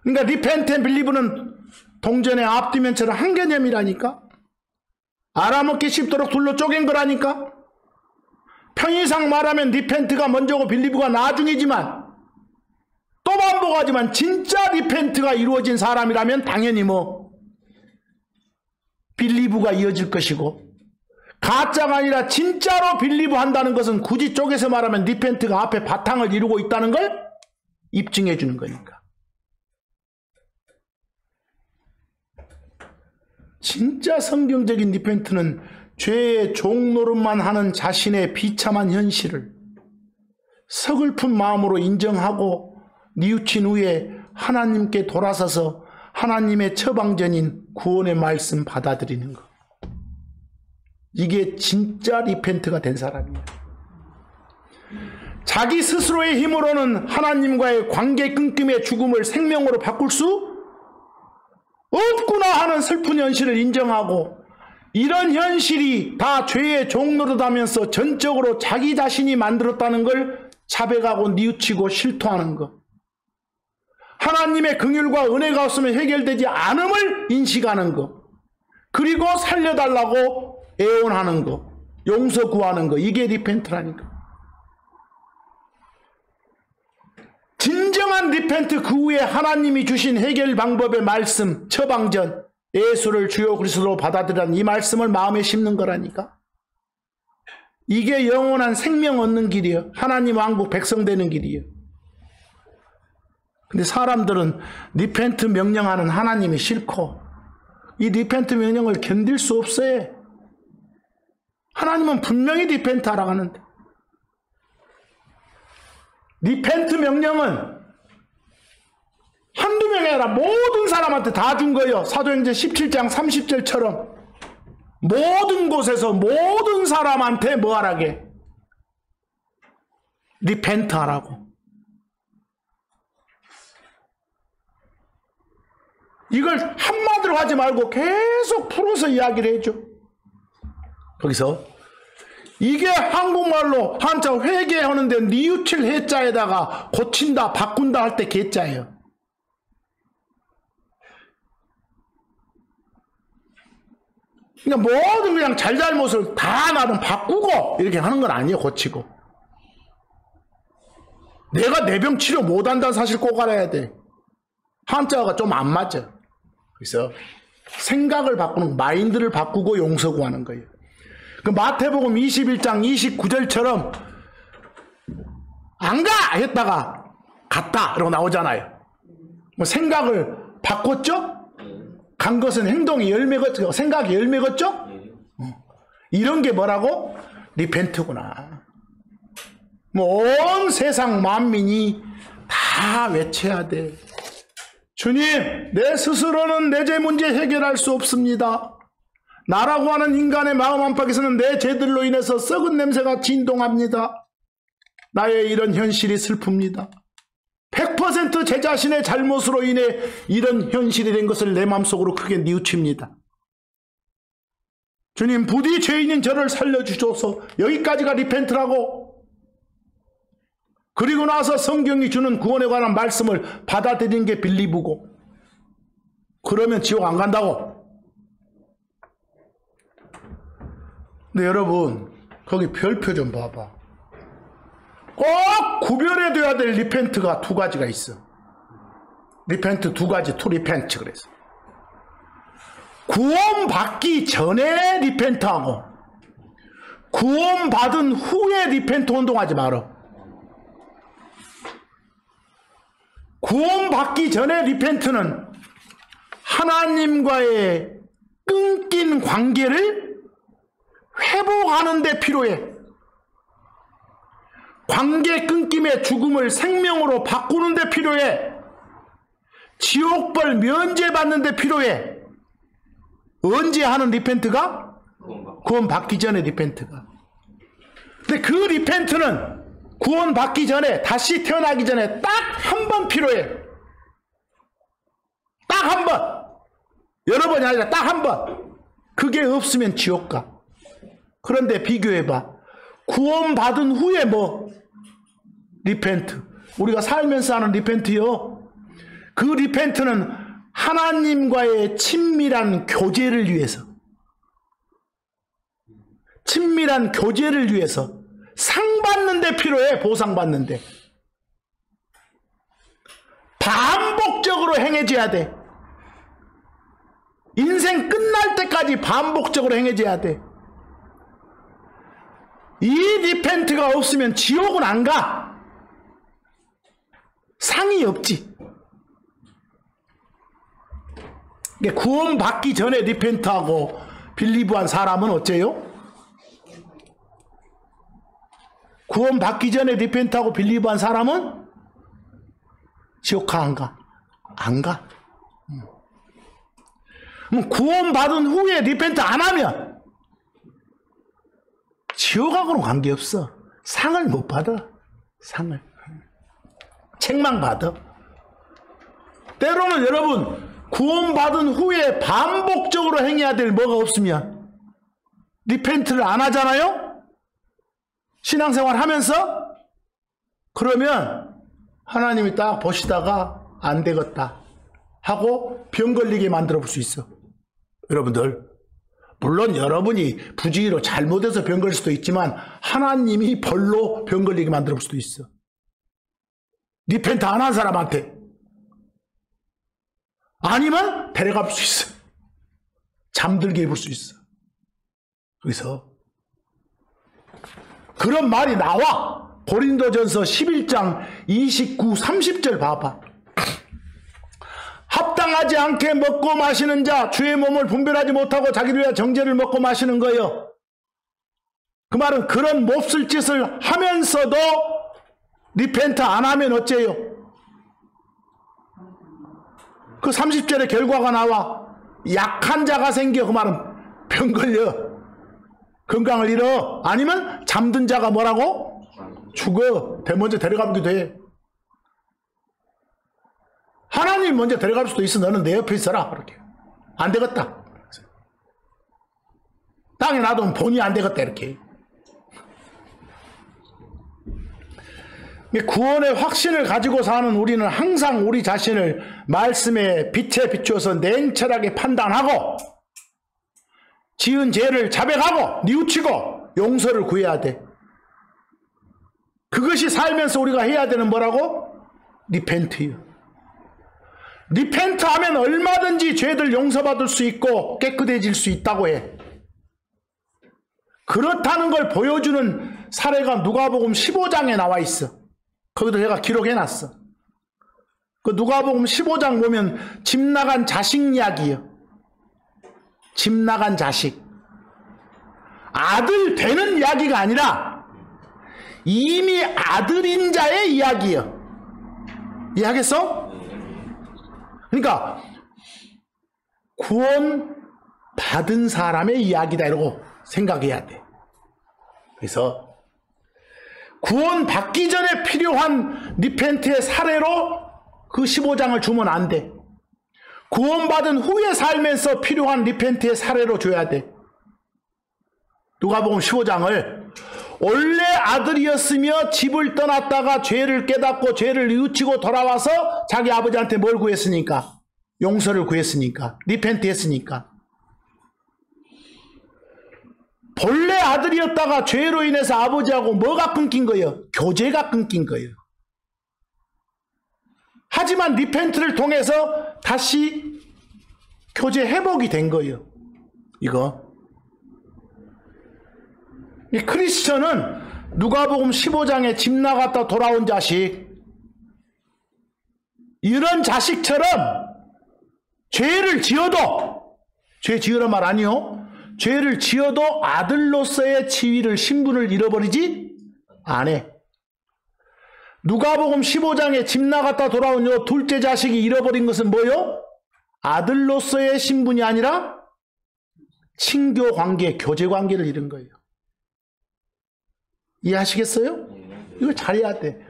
그러니까 리펜트 앤 빌리브는 동전의 앞뒤면처럼 한 개념이라니까. 알아먹기 쉽도록 둘로 쪼갠 거라니까. 편의상 말하면 리펜트가 먼저고 빌리브가 나중이지만 또 반복하지만 진짜 리펜트가 이루어진 사람이라면 당연히 뭐 빌리브가 이어질 것이고 가짜가 아니라 진짜로 빌리브 한다는 것은 굳이 쪼개서 말하면 리펜트가 앞에 바탕을 이루고 있다는 걸 입증해 주는 거니까. 진짜 성경적인 리펜트는 죄의 종노릇만 하는 자신의 비참한 현실을 서글픈 마음으로 인정하고 뉘우친 후에 하나님께 돌아서서 하나님의 처방전인 구원의 말씀 받아들이는 것. 이게 진짜 리펜트가 된 사람이에요. 자기 스스로의 힘으로는 하나님과의 관계 끊김의 죽음을 생명으로 바꿀 수 없구나 하는 슬픈 현실을 인정하고, 이런 현실이 다 죄의 종노릇하면서 전적으로 자기 자신이 만들었다는 걸 자백하고 뉘우치고 실토하는 것. 하나님의 긍휼과 은혜가 없으면 해결되지 않음을 인식하는 것. 그리고 살려달라고 애원하는 것. 용서 구하는 것. 이게 리펜트라니까. 진정한 리펜트, 그 후에 하나님이 주신 해결 방법의 말씀, 처방전, 예수를 주요 그리스도로 받아들이라는 이 말씀을 마음에 심는 거라니까. 이게 영원한 생명 얻는 길이에요. 하나님 왕국 백성 되는 길이에요. 근데 사람들은 리펜트 명령하는 하나님이 싫고 이 리펜트 명령을 견딜 수 없어요. 하나님은 분명히 리펜트 하라고 하는데, 리펜트 명령은 한두 명이 아니라 모든 사람한테 다 준 거예요. 사도행전 17장 30절처럼 모든 곳에서 모든 사람한테 뭐 하라게? 리펜트 하라고. 이걸 한마디로 하지 말고 계속 풀어서 이야기를 해줘. 거기서 이게 한국말로 한자 회개하는데 뉘우칠 해자에다가 고친다 바꾼다 할 때 개자예요. 그러니까 모든 그냥 잘잘못을 다 나름 바꾸고 이렇게 하는 건 아니에요. 고치고. 내가 내병 치료 못한다는 사실 꼭 알아야 돼. 한자가 좀 안 맞아. 그래서 생각을 바꾸는, 마인드를 바꾸고 용서 구하는 거예요. 그 마태복음 21장 29절처럼 안 가! 했다가 갔다! 이러고 나오잖아요. 뭐 생각을 바꿨죠? 간 것은 행동이 열매겠죠? 생각이 열매겠죠? 이런 게 뭐라고? 리펜트구나. 뭐 온 세상 만민이 다 외쳐야 돼. 주님, 내 스스로는 내 죄 문제 해결할 수 없습니다. 나라고 하는 인간의 마음 안팎에서는 내 죄들로 인해서 썩은 냄새가 진동합니다. 나의 이런 현실이 슬픕니다. 100% 제 자신의 잘못으로 인해 이런 현실이 된 것을 내 마음속으로 크게 뉘우칩니다. 주님, 부디 죄인인 저를 살려주셔서. 여기까지가 리펜트라고. 그리고 나서 성경이 주는 구원에 관한 말씀을 받아들이는 게 빌리브고. 그러면 지옥 안 간다고. 근데 여러분, 거기 별표 좀 봐봐. 꼭 구별해둬야 될 리펜트가 두 가지가 있어. 리펜트 두 가지, 투 리펜트 그래서. 구원받기 전에 리펜트하고 구원받은 후에 리펜트 운동하지 말어. 구원받기 전에 리펜트는 하나님과의 끊긴 관계를 회복하는 데 필요해. 관계 끊김의 죽음을 생명으로 바꾸는 데 필요해. 지옥벌 면제받는 데 필요해. 언제 하는 리펜트가? 구원받기 전에 리펜트가. 근데 그 리펜트는 구원받기 전에, 다시 태어나기 전에 딱 한 번 필요해. 딱 한 번. 여러 번이 아니라 딱 한 번. 그게 없으면 지옥 가. 그런데 비교해봐. 구원받은 후에 뭐? 리펜트. 우리가 살면서 하는 리펜트요. 그 리펜트는 하나님과의 친밀한 교제를 위해서. 친밀한 교제를 위해서. 상 받는 데 필요해. 보상 받는 데. 반복적으로 행해져야 돼. 인생 끝날 때까지 반복적으로 행해져야 돼. 이 리펜트가 없으면 지옥은 안 가. 상이 없지. 구원 받기 전에 리펜트하고 빌리브한 사람은 어째요? 구원 받기 전에 리펜트하고 빌리브한 사람은 지옥 가, 안 가? 안 가. 구원 받은 후에 리펜트 안 하면 지옥하고는 관계없어. 상을 못 받아. 상을. 책망 받아. 때로는 여러분 구원받은 후에 반복적으로 행해야 될 뭐가 없으면 리펜트를 안 하잖아요? 신앙생활 하면서? 그러면 하나님이 딱 보시다가 안 되겠다 하고 병 걸리게 만들어 볼 수 있어. 여러분들, 물론 여러분이 부지기로 잘못해서 병 걸릴 수도 있지만 하나님이 벌로 병 걸리게 만들어 볼 수도 있어. 리펜트 안 한 사람한테. 아니면 데려갈 수 있어. 잠들게 해볼 수 있어. 그래서 그런 말이 나와. 고린도전서 11장 29, 30절 봐봐. 합당하지 않게 먹고 마시는 자, 주의 몸을 분별하지 못하고 자기를 위하여 정죄를 먹고 마시는 거예요. 그 말은 그런 몹쓸 짓을 하면서도 리펜트 안 하면 어째요? 그 30절의 결과가 나와. 약한 자가 생겨. 그 말은 병 걸려. 건강을 잃어. 아니면 잠든 자가 뭐라고? 죽어. 먼저 데려가기도 해. 하나님 먼저 데려갈 수도 있어. 너는 내 옆에 있어라. 그렇게. 안 되겠다. 땅에 놔두면 본이 안 되겠다. 이렇게. 구원의 확신을 가지고 사는 우리는 항상 우리 자신을 말씀의 빛에 비추어서 냉철하게 판단하고 지은 죄를 자백하고 뉘우치고 용서를 구해야 돼. 그것이 살면서 우리가 해야 되는 뭐라고? 리펜트요. 리펜트하면 얼마든지 죄들 용서받을 수 있고 깨끗해질 수 있다고 해. 그렇다는 걸 보여주는 사례가 누가복음 15장에 나와 있어. 거기도 제가 기록해놨어. 그 누가복음 15장 보면 집 나간 자식 이야기예요. 집 나간 자식. 아들 되는 이야기가 아니라 이미 아들인 자의 이야기예요. 이해하겠어? 그러니까 구원 받은 사람의 이야기다 이러고 생각해야 돼. 그래서 구원 받기 전에 필요한 리펜트의 사례로 그 15장을 주면 안 돼. 구원받은 후에 살면서 필요한 리펜트의 사례로 줘야 돼. 누가복음 15장을 원래 아들이었으며 집을 떠났다가 죄를 깨닫고 죄를 뉘우치고 돌아와서 자기 아버지한테 뭘 구했으니까? 용서를 구했으니까. 리펜트 했으니까. 본래 아들이었다가 죄로 인해서 아버지하고 뭐가 끊긴 거예요? 교제가 끊긴 거예요. 하지만 리펜트를 통해서 다시 교제 회복이 된 거예요. 이거. 이 크리스천은 누가복음 15장에 집 나갔다 돌아온 자식, 이런 자식처럼 죄를 지어도, 죄 지으란 말 아니요, 죄를 지어도 아들로서의 지위를, 신분을 잃어버리지 않아. 누가복음 15장에 집 나갔다 돌아온 요 둘째 자식이 잃어버린 것은 뭐요? 아들로서의 신분이 아니라 친교 관계, 교제 관계를 잃은 거예요. 이해하시겠어요? 이거 잘해야 돼.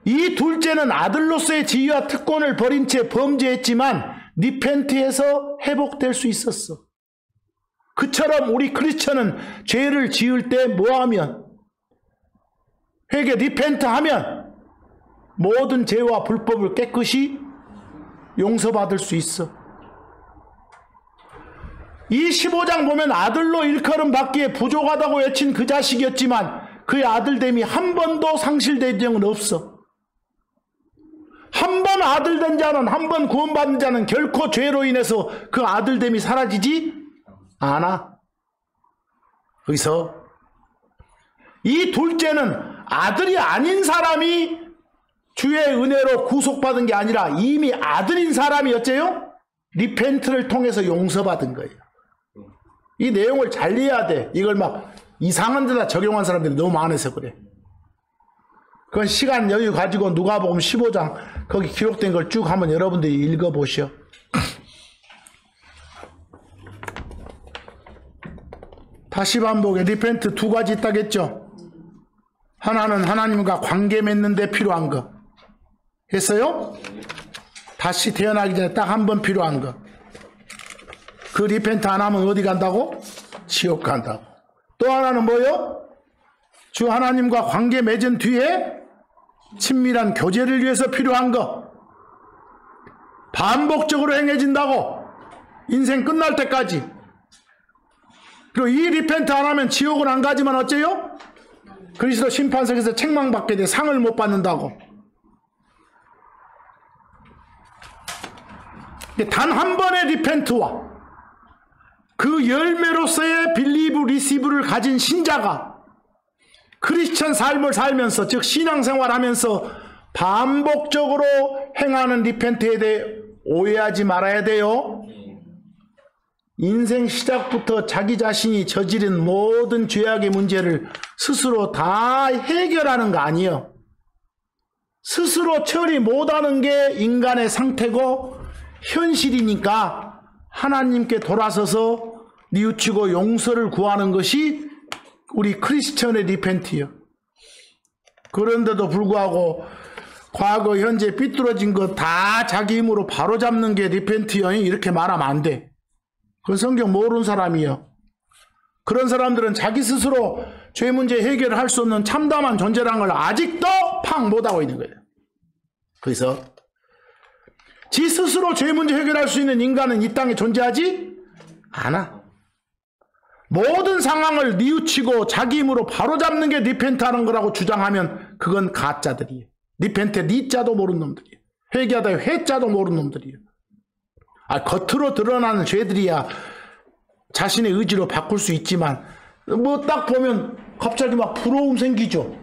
이 둘째는 아들로서의 지위와 특권을 버린 채 범죄했지만 리펜트해서 회복될 수 있었어. 그처럼 우리 크리스천은 죄를 지을 때 뭐하면? 회개 리펜트하면 모든 죄와 불법을 깨끗이 용서받을 수 있어. 이 15장 보면 아들로 일컬음 받기에 부족하다고 외친 그 자식이었지만 그의 아들됨이 한 번도 상실된 적은 없어. 한 번 아들된 자는, 한 번 구원받은 자는 결코 죄로 인해서 그 아들됨이 사라지지 않아. 그래서 이 둘째는 아들이 아닌 사람이 주의 은혜로 구속받은 게 아니라 이미 아들인 사람이 어째요? 리펜트를 통해서 용서받은 거예요. 이 내용을 잘 이해해야 돼. 이걸 막 이상한 데다 적용한 사람들이 너무 많아서 그래. 그건 시간 여유 가지고 누가복음 15장 거기 기록된 걸 쭉 한번 여러분들이 읽어보시오. 다시 반복해. 리펜트 두 가지 있다겠죠. 하나는 하나님과 관계 맺는 데 필요한 거 했어요? 다시 태어나기 전에 딱 한 번 필요한 거. 그 리펜트 안 하면 어디 간다고? 지옥 간다고. 또 하나는 뭐요? 주 하나님과 관계 맺은 뒤에 친밀한 교제를 위해서 필요한 거. 반복적으로 행해진다고. 인생 끝날 때까지. 그리고 이 리펜트 안 하면 지옥은 안 가지만 어째요? 그리스도 심판석에서 책망받게 돼. 상을 못 받는다고. 단 한 번의 리펜트와 그 열매로서의 빌리브 리시브를 가진 신자가 크리스천 삶을 살면서, 즉 신앙생활하면서 반복적으로 행하는 리펜트에 대해 오해하지 말아야 돼요. 인생 시작부터 자기 자신이 저지른 모든 죄악의 문제를 스스로 다 해결하는 거 아니에요. 스스로 처리 못하는 게 인간의 상태고 현실이니까 하나님께 돌아서서 뉘우치고 용서를 구하는 것이 우리 크리스천의 리펜트예요. 그런데도 불구하고 과거 현재 삐뚤어진 거 다 자기 힘으로 바로잡는 게 리펜트예요. 이렇게 말하면 안 돼. 그건 성경 모르는 사람이에요. 그런 사람들은 자기 스스로 죄 문제 해결을 할 수 없는 참담한 존재라는 걸 아직도 팍 못하고 있는 거예요. 그래서 지 스스로 죄 문제 해결할 수 있는 인간은 이 땅에 존재하지 않아. 모든 상황을 뉘우치고 자기 힘으로 바로잡는 게 리펜트하는 거라고 주장하면 그건 가짜들이에요. 리펜트의 니자도 모르는 놈들이에요. 회개하다 회자도 모르는 놈들이에요. 겉으로 드러나는 죄들이야 자신의 의지로 바꿀 수 있지만 뭐 딱 보면 갑자기 막 부러움 생기죠.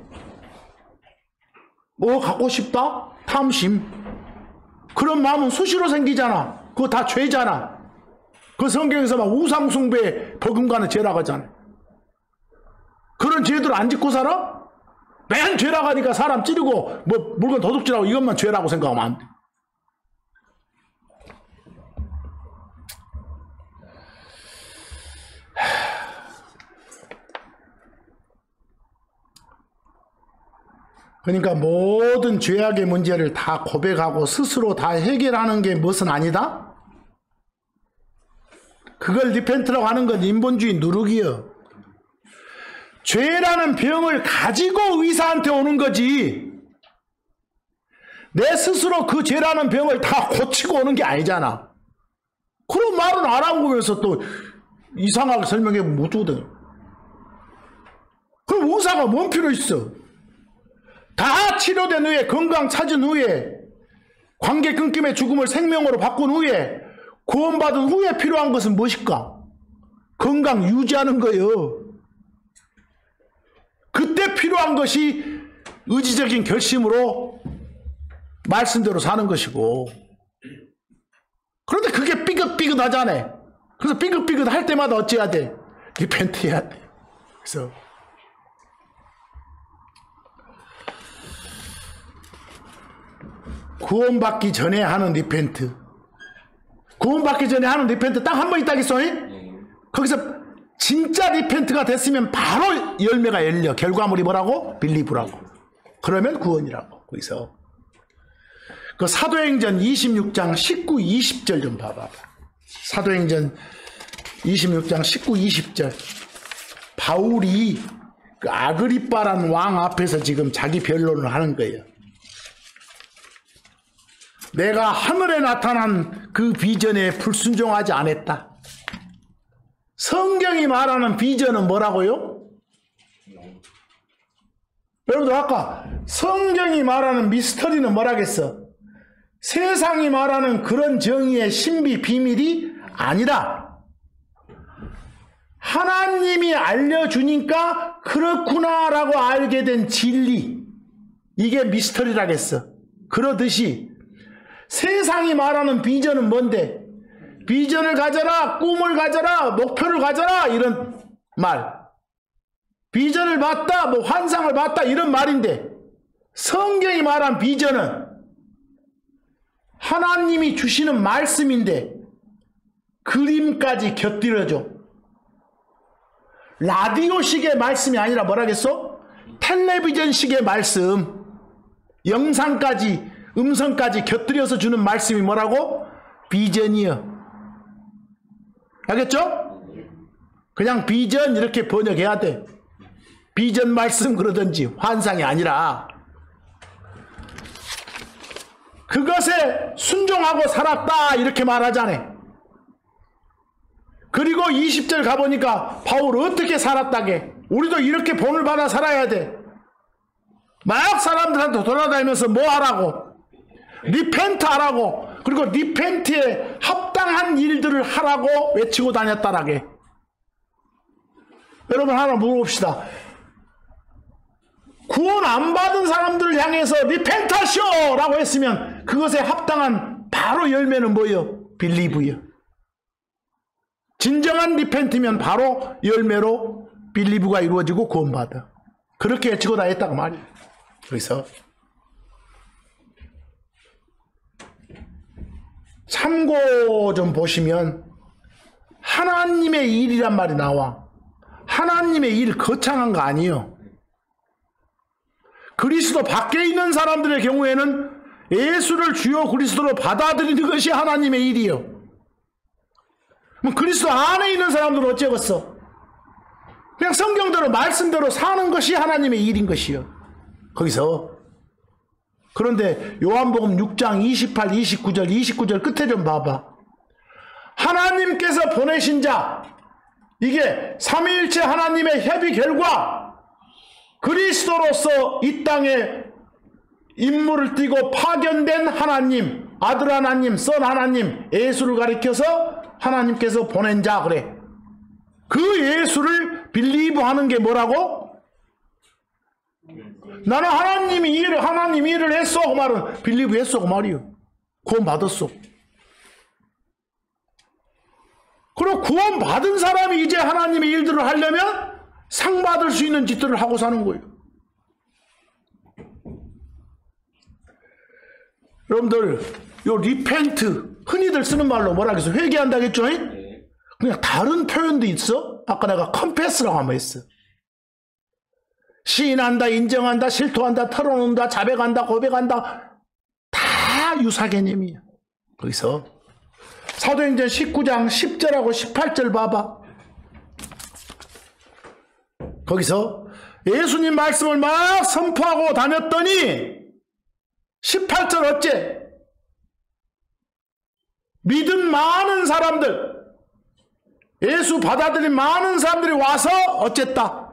뭐 갖고 싶다? 탐심. 그런 마음은 수시로 생기잖아. 그거 다 죄잖아. 그 성경에서 막 우상숭배 버금가는 죄라고 하잖아. 그런 죄들 안 짓고 살아? 맨 죄라고 하니까 사람 찌르고 뭐 물건 도둑질하고 이것만 죄라고 생각하면 안 돼. 그러니까 모든 죄악의 문제를 다 고백하고 스스로 다 해결하는 게 무엇은 아니다? 그걸 리펜트라고 하는 건 인본주의 누룩이요. 죄라는 병을 가지고 의사한테 오는 거지. 내 스스로 그 죄라는 병을 다 고치고 오는 게 아니잖아. 그런 말은 안 하고 면서 또 이상하게 설명해 못 주거든. 그럼 의사가 뭔 필요 있어? 다 치료된 후에 건강 찾은 후에 관계 끊김의 죽음을 생명으로 바꾼 후에 구원받은 후에 필요한 것은 무엇일까? 건강 유지하는 거예요. 그때 필요한 것이 의지적인 결심으로 말씀대로 사는 것이고, 그런데 그게 삐긋삐긋하잖아. 그래서 삐긋삐긋 할 때마다 어찌해야 돼? 리펜트 해야 돼. 그래서 구원받기 전에 하는 리펜트, 구원받기 전에 하는 리펜트 딱 한 번 있다겠어. 거기서 진짜 리펜트가 됐으면 바로 열매가 열려. 결과물이 뭐라고? 빌리브라고. 그러면 구원이라고. 그래서 그 사도행전 26장 19, 20절 좀 봐봐. 사도행전 26장 19, 20절. 바울이 그 아그리빠라는 왕 앞에서 지금 자기 변론을 하는 거예요. 내가 하늘에 나타난 그 비전에 불순종하지 않았다. 성경이 말하는 비전은 뭐라고요? 여러분들 아까 성경이 말하는 미스터리는 뭐라겠어? 세상이 말하는 그런 정의의 신비 비밀이 아니라 하나님이 알려주니까 그렇구나라고 알게 된 진리, 이게 미스터리라겠어. 그러듯이 세상이 말하는 비전은 뭔데? 비전을 가져라, 꿈을 가져라, 목표를 가져라, 이런 말. 비전을 봤다, 뭐 환상을 봤다, 이런 말인데, 성경이 말한 비전은 하나님이 주시는 말씀인데 그림까지 곁들여줘. 라디오식의 말씀이 아니라 뭐라겠어? 텔레비전식의 말씀, 영상까지, 음성까지 곁들여서 주는 말씀이 뭐라고? 비전이요. 알겠죠? 그냥 비전 이렇게 번역해야 돼. 비전 말씀 그러든지 환상이 아니라 그것에 순종하고 살았다 이렇게 말하잖아요. 그리고 20절 가보니까 바울 어떻게 살았다게? 우리도 이렇게 본을 받아 살아야 돼. 막 사람들한테 돌아다니면서 뭐 하라고? 리펜트 하라고. 그리고 리펜트에 합당한 일들을 하라고 외치고 다녔다라게. 여러분 하나 물어봅시다. 구원 안 받은 사람들을 향해서 리펜트 하시오 라고 했으면 그것에 합당한 바로 열매는 뭐예요? 빌리브요. 진정한 리펜트면 바로 열매로 빌리브가 이루어지고 구원받아. 그렇게 외치고 다녔다고 말이에요. 그래서 참고 좀 보시면 하나님의 일이란 말이 나와. 하나님의 일 거창한 거 아니에요. 그리스도 밖에 있는 사람들의 경우에는 예수를 주요 그리스도로 받아들이는 것이 하나님의 일이요. 그럼 그리스도 안에 있는 사람들은 어쩌겠어? 그냥 성경대로 말씀대로 사는 것이 하나님의 일인 것이요. 거기서 그런데 요한복음 6장 28, 29절 끝에 좀 봐봐. 하나님께서 보내신 자, 이게 삼위일체 하나님의 협의 결과 그리스도로서 이 땅에 임무를 띠고 파견된 하나님, 아들 하나님, 선 하나님, 예수를 가리켜서 하나님께서 보낸 자 그래. 그 예수를 빌리브하는 게 뭐라고? 나는 하나님 일을 했어 그 말은 빌리브 했어 그 말이요. 구원 받았어. 그리고 구원 받은 사람이 이제 하나님의 일들을 하려면 상 받을 수 있는 짓들을 하고 사는 거예요. 여러분들 요 리펜트 흔히들 쓰는 말로 뭐라 그랬어? 회개한다겠죠? 그냥 다른 표현도 있어. 아까 내가 컨페스라고 한번 했어. 시인한다, 인정한다, 실토한다, 털어놓는다, 자백한다, 고백한다, 다 유사 개념이야. 거기서 사도행전 19장 10절하고 18절 봐봐. 거기서 예수님 말씀을 막 선포하고 다녔더니 18절 어째? 믿은 많은 사람들, 예수 받아들인 많은 사람들이 와서 어쨌다?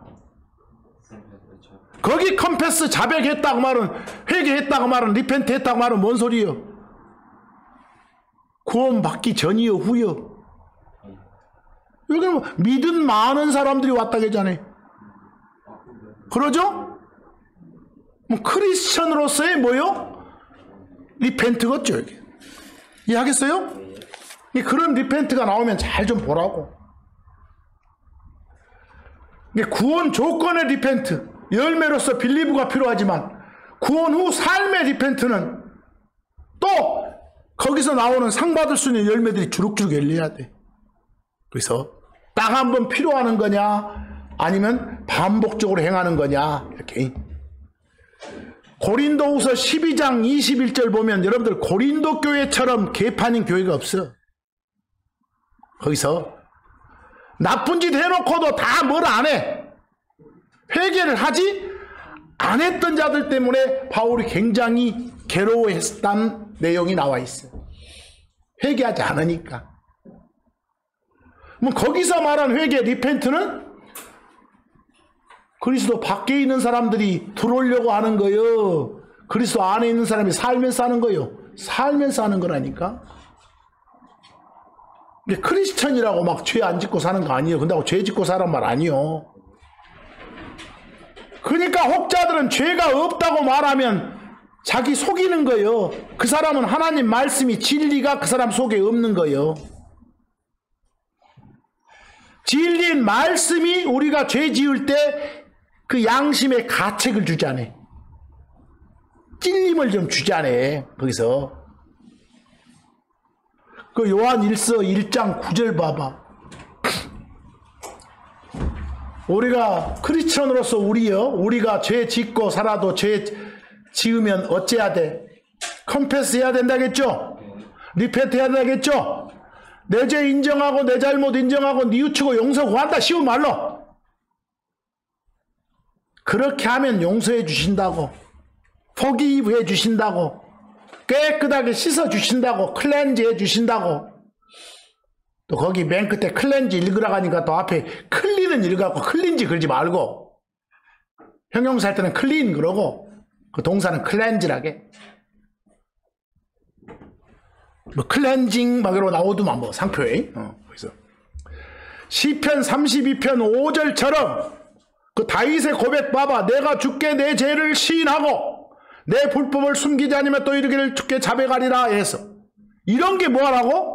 거기 컨페스 자백했다고 말은, 회개했다고 말은, 리펜트 했다고 말은 뭔 소리요? 구원 받기 전이요 후요? 여기는 믿은 많은 사람들이 왔다 그러잖아요. 그러죠? 뭐 크리스천으로서의 뭐요? 리펜트겠죠. 여기. 이해하겠어요? 그런 리펜트가 나오면 잘 좀 보라고. 구원 조건의 리펜트, 열매로서 빌리브가 필요하지만 구원 후 삶의 리펜트는 또 거기서 나오는 상 받을 수 있는 열매들이 주룩주룩 열려야 돼. 그래서 딱 한 번 필요하는 거냐 아니면 반복적으로 행하는 거냐 이렇게. 고린도후서 12장 21절 보면 여러분들 고린도 교회처럼 개판인 교회가 없어. 거기서 나쁜 짓 해놓고도 다 뭘 안 해. 회개를 하지 안 했던 자들 때문에 바울이 굉장히 괴로워했다는 내용이 나와 있어. 회개하지 않으니까. 거기서 말한 회개 리펜트는 그리스도 밖에 있는 사람들이 들어오려고 하는 거요. 그리스도 안에 있는 사람이 살면서 하는 거요. 살면서 하는 거라니까. 크리스천이라고 막 죄 안 짓고 사는 거 아니에요. 근데 죄 짓고 사는 말 아니요. 그러니까 혹자들은 죄가 없다고 말하면 자기 속이는 거예요. 그 사람은 하나님 말씀이 진리가 그 사람 속에 없는 거예요. 진리인 말씀이 우리가 죄 지을 때 그 양심의 가책을 주자네. 찔림을 좀 주자네. 거기서 그 요한 1서 1장 9절 봐봐. 우리가 크리스천으로서 우리가 죄 짓고 살아도 죄 지으면 어째야 돼? 컨페스 해야 된다겠죠? 리펜트 해야 된다겠죠? 내 죄 인정하고 내 잘못 인정하고 뉘우치고 용서 구한다. 쉬운 말로. 그렇게 하면 용서해 주신다고. 포기해 주신다고. 깨끗하게 씻어 주신다고. 클렌즈 해 주신다고. 또 거기 맨 끝에 클렌즈 읽으라고 하니까 또 앞에 클린은 읽어갖고 클린지 그러지 말고 형용사 할 때는 클린 그러고 그 동사는 클렌즈라게 뭐 클렌징 막 이러고 나오더만 뭐 상표에 그래서 시편 32편 5절처럼 그 다윗의 고백 봐봐. 내가 주께 내 죄를 시인하고 내 불법을 숨기지 않으면 또 이르기를 주께 자백하리라 해서 이런 게 뭐라고?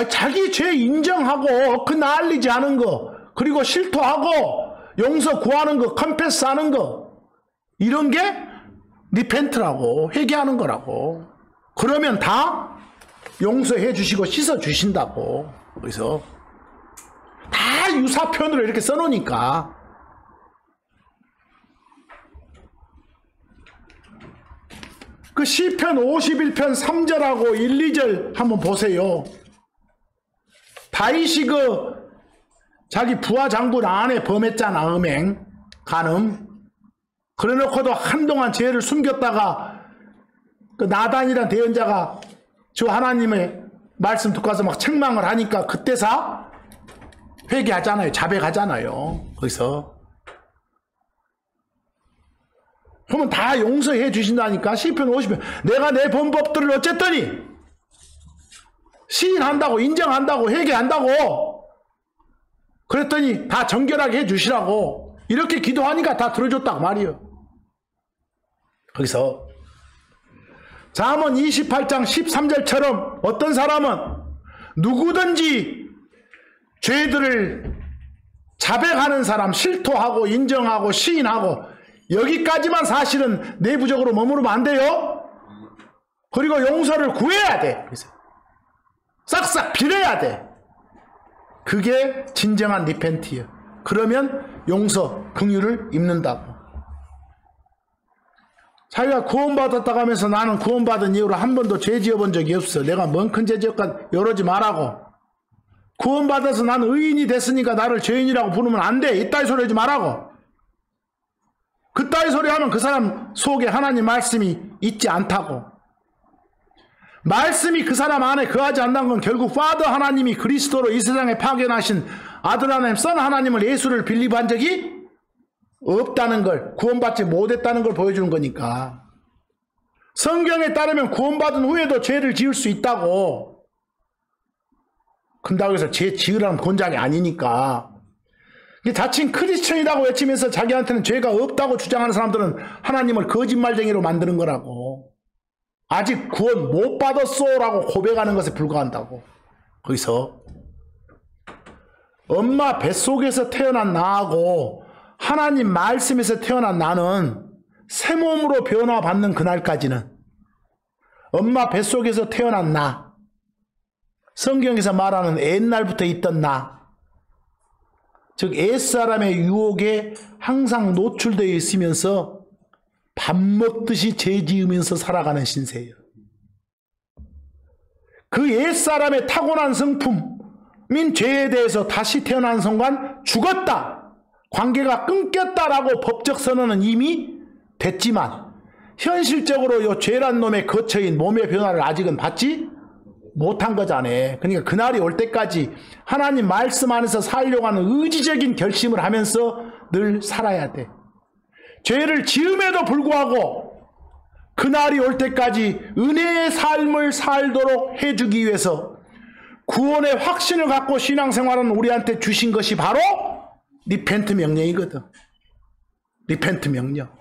자기 죄 인정하고 그 날리지 않은 거 그리고 실토하고 용서 구하는 거 컨페스 하는 거 이런 게 리펜트라고 회개하는 거라고. 그러면 다 용서해 주시고 씻어 주신다고. 그래서 다 유사편으로 이렇게 써놓으니까 그 시편 51편 3절하고 1, 2절 한번 보세요. 다윗이 그 자기 부하 장군 아내 범했잖아. 음행 간음. 그래놓고도 한동안 죄를 숨겼다가 그 나단이란 대언자가 저 하나님의 말씀 듣고 와서 막 책망을 하니까 그때사 회개하잖아요. 자백하잖아요. 거기서 그러면 다 용서해 주신다니까. 시편 50편 내가 내 범법들을 어쨌더니 시인한다고 인정한다고 회개한다고 그랬더니 다 정결하게 해 주시라고 이렇게 기도하니까 다 들어줬다고 말이에요. 거기서 잠언 28장 13절처럼 어떤 사람은 누구든지 죄들을 자백하는 사람 실토하고 인정하고 시인하고 여기까지만 사실은 내부적으로 머무르면 안 돼요. 그리고 용서를 구해야 돼. 싹싹 빌어야 돼. 그게 진정한 리펜트예요. 그러면 용서, 긍휼을 입는다고. 자기가 구원받았다고 하면서 나는 구원받은 이후로 한 번도 죄 지어본 적이 없어. 내가 뭔 큰 죄 지었까 이러지 말라고. 구원받아서 나는 의인이 됐으니까 나를 죄인이라고 부르면 안 돼. 이따위 소리 하지 말라고. 그따위 소리 하면 그 사람 속에 하나님 말씀이 있지 않다고. 말씀이 그 사람 안에 거하지 않는 건 결국 파더 하나님이 그리스도로 이 세상에 파견하신 아들 하나님 선 하나님을 예수를 빌립한 적이 없다는 걸, 구원받지 못했다는 걸 보여주는 거니까. 성경에 따르면 구원받은 후에도 죄를 지을 수 있다고. 근다고 해서 죄 지으라는 권장이 아니니까. 자칭 크리스천이라고 외치면서 자기한테는 죄가 없다고 주장하는 사람들은 하나님을 거짓말쟁이로 만드는 거라고. 아직 구원 못 받았어 라고 고백하는 것에 불과한다고. 거기서 엄마 뱃속에서 태어난 나하고 하나님 말씀에서 태어난 나는 새 몸으로 변화받는 그날까지는 엄마 뱃속에서 태어난 나, 성경에서 말하는 옛날부터 있던 나, 즉 옛사람의 유혹에 항상 노출되어 있으면서 밥 먹듯이 죄 지으면서 살아가는 신세예요. 그 옛사람의 타고난 성품인 죄에 대해서 다시 태어난 순간 죽었다, 관계가 끊겼다라고 법적 선언은 이미 됐지만 현실적으로 이 죄란 놈의 거처인 몸의 변화를 아직은 받지 못한 거잖아요. 그러니까 그날이 올 때까지 하나님 말씀 안에서 살려고 하는 의지적인 결심을 하면서 늘 살아야 돼. 죄를 지음에도 불구하고 그날이 올 때까지 은혜의 삶을 살도록 해주기 위해서 구원의 확신을 갖고 신앙생활은 우리한테 주신 것이 바로 리펜트 명령이거든. 리펜트 명령.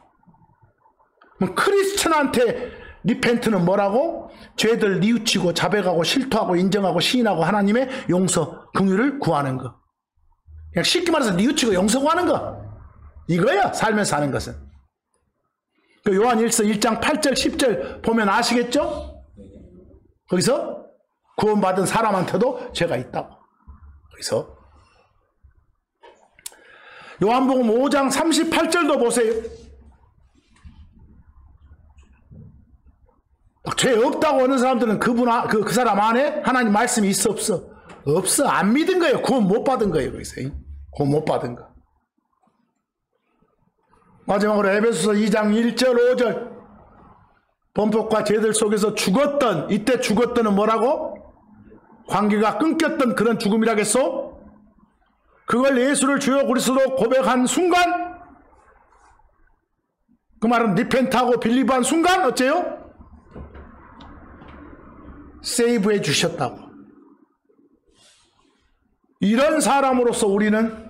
크리스천한테 리펜트는 뭐라고? 죄들 뉘우치고 자백하고 실토하고 인정하고 시인하고 하나님의 용서, 긍휼을 구하는 거. 그냥 쉽게 말해서 뉘우치고 용서 구하는 거. 이거야 살면서 하는 것은. 그 요한 1서 1장 8절 10절 보면 아시겠죠? 거기서 구원받은 사람한테도 죄가 있다고. 거기서 요한복음 5장 38절도 보세요. 죄 없다고 하는 사람들은 그 사람 안에 하나님 말씀이 있어 없어? 없어. 안 믿은 거예요. 구원 못 받은 거예요. 거기서 구원 못 받은 거. 마지막으로 에베소서 2장 1절 5절 범법과 죄들 속에서 죽었던, 이때 죽었던은 뭐라고? 관계가 끊겼던 그런 죽음이라겠소? 그걸 예수를 주여 그리스도로 고백한 순간, 그 말은 리펜트하고 빌리브한 순간 어째요? 세이브해 주셨다고. 이런 사람으로서 우리는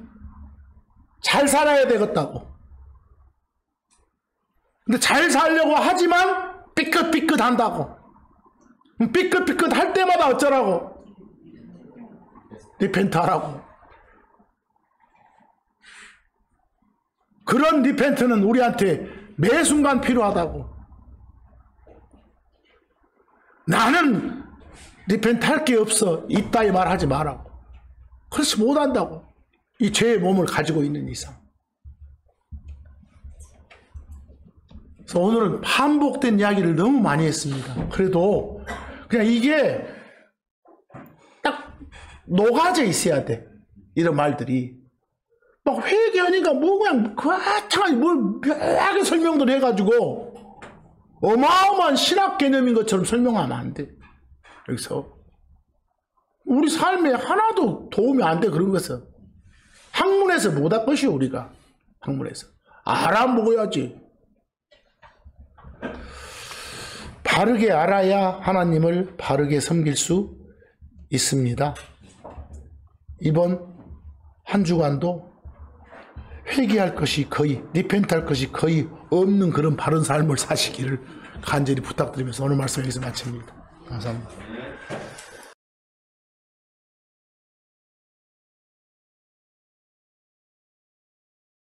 잘 살아야 되겠다고. 근데 잘 살려고 하지만 삐끗삐끗 한다고. 삐끗삐끗 할 때마다 어쩌라고? 리펜트 하라고. 그런 리펜트는 우리한테 매 순간 필요하다고. 나는 리펜트 할 게 없어. 이따위 말 하지 말라고. 그렇지 못한다고. 이 죄의 몸을 가지고 있는 이상. 그래서 오늘은 반복된 이야기를 너무 많이 했습니다. 그래도 그냥 이게 딱 녹아져 있어야 돼. 이런 말들이. 막 회개하니까 뭐 그냥 거창하게 뭘 묘하게 설명들 해가지고 어마어마한 신학 개념인 것처럼 설명하면 안 돼. 여기서 우리 삶에 하나도 도움이 안 돼. 그런 것은 학문에서 못 할 것이요. 우리가 학문에서 알아먹어야지. 바르게 알아야 하나님을 바르게 섬길 수 있습니다. 이번 한 주간도 회개할 것이 거의, 리펜트할 것이 거의 없는 그런 바른 삶을 사시기를 간절히 부탁드리면서 오늘 말씀 여기서 마칩니다. 감사합니다.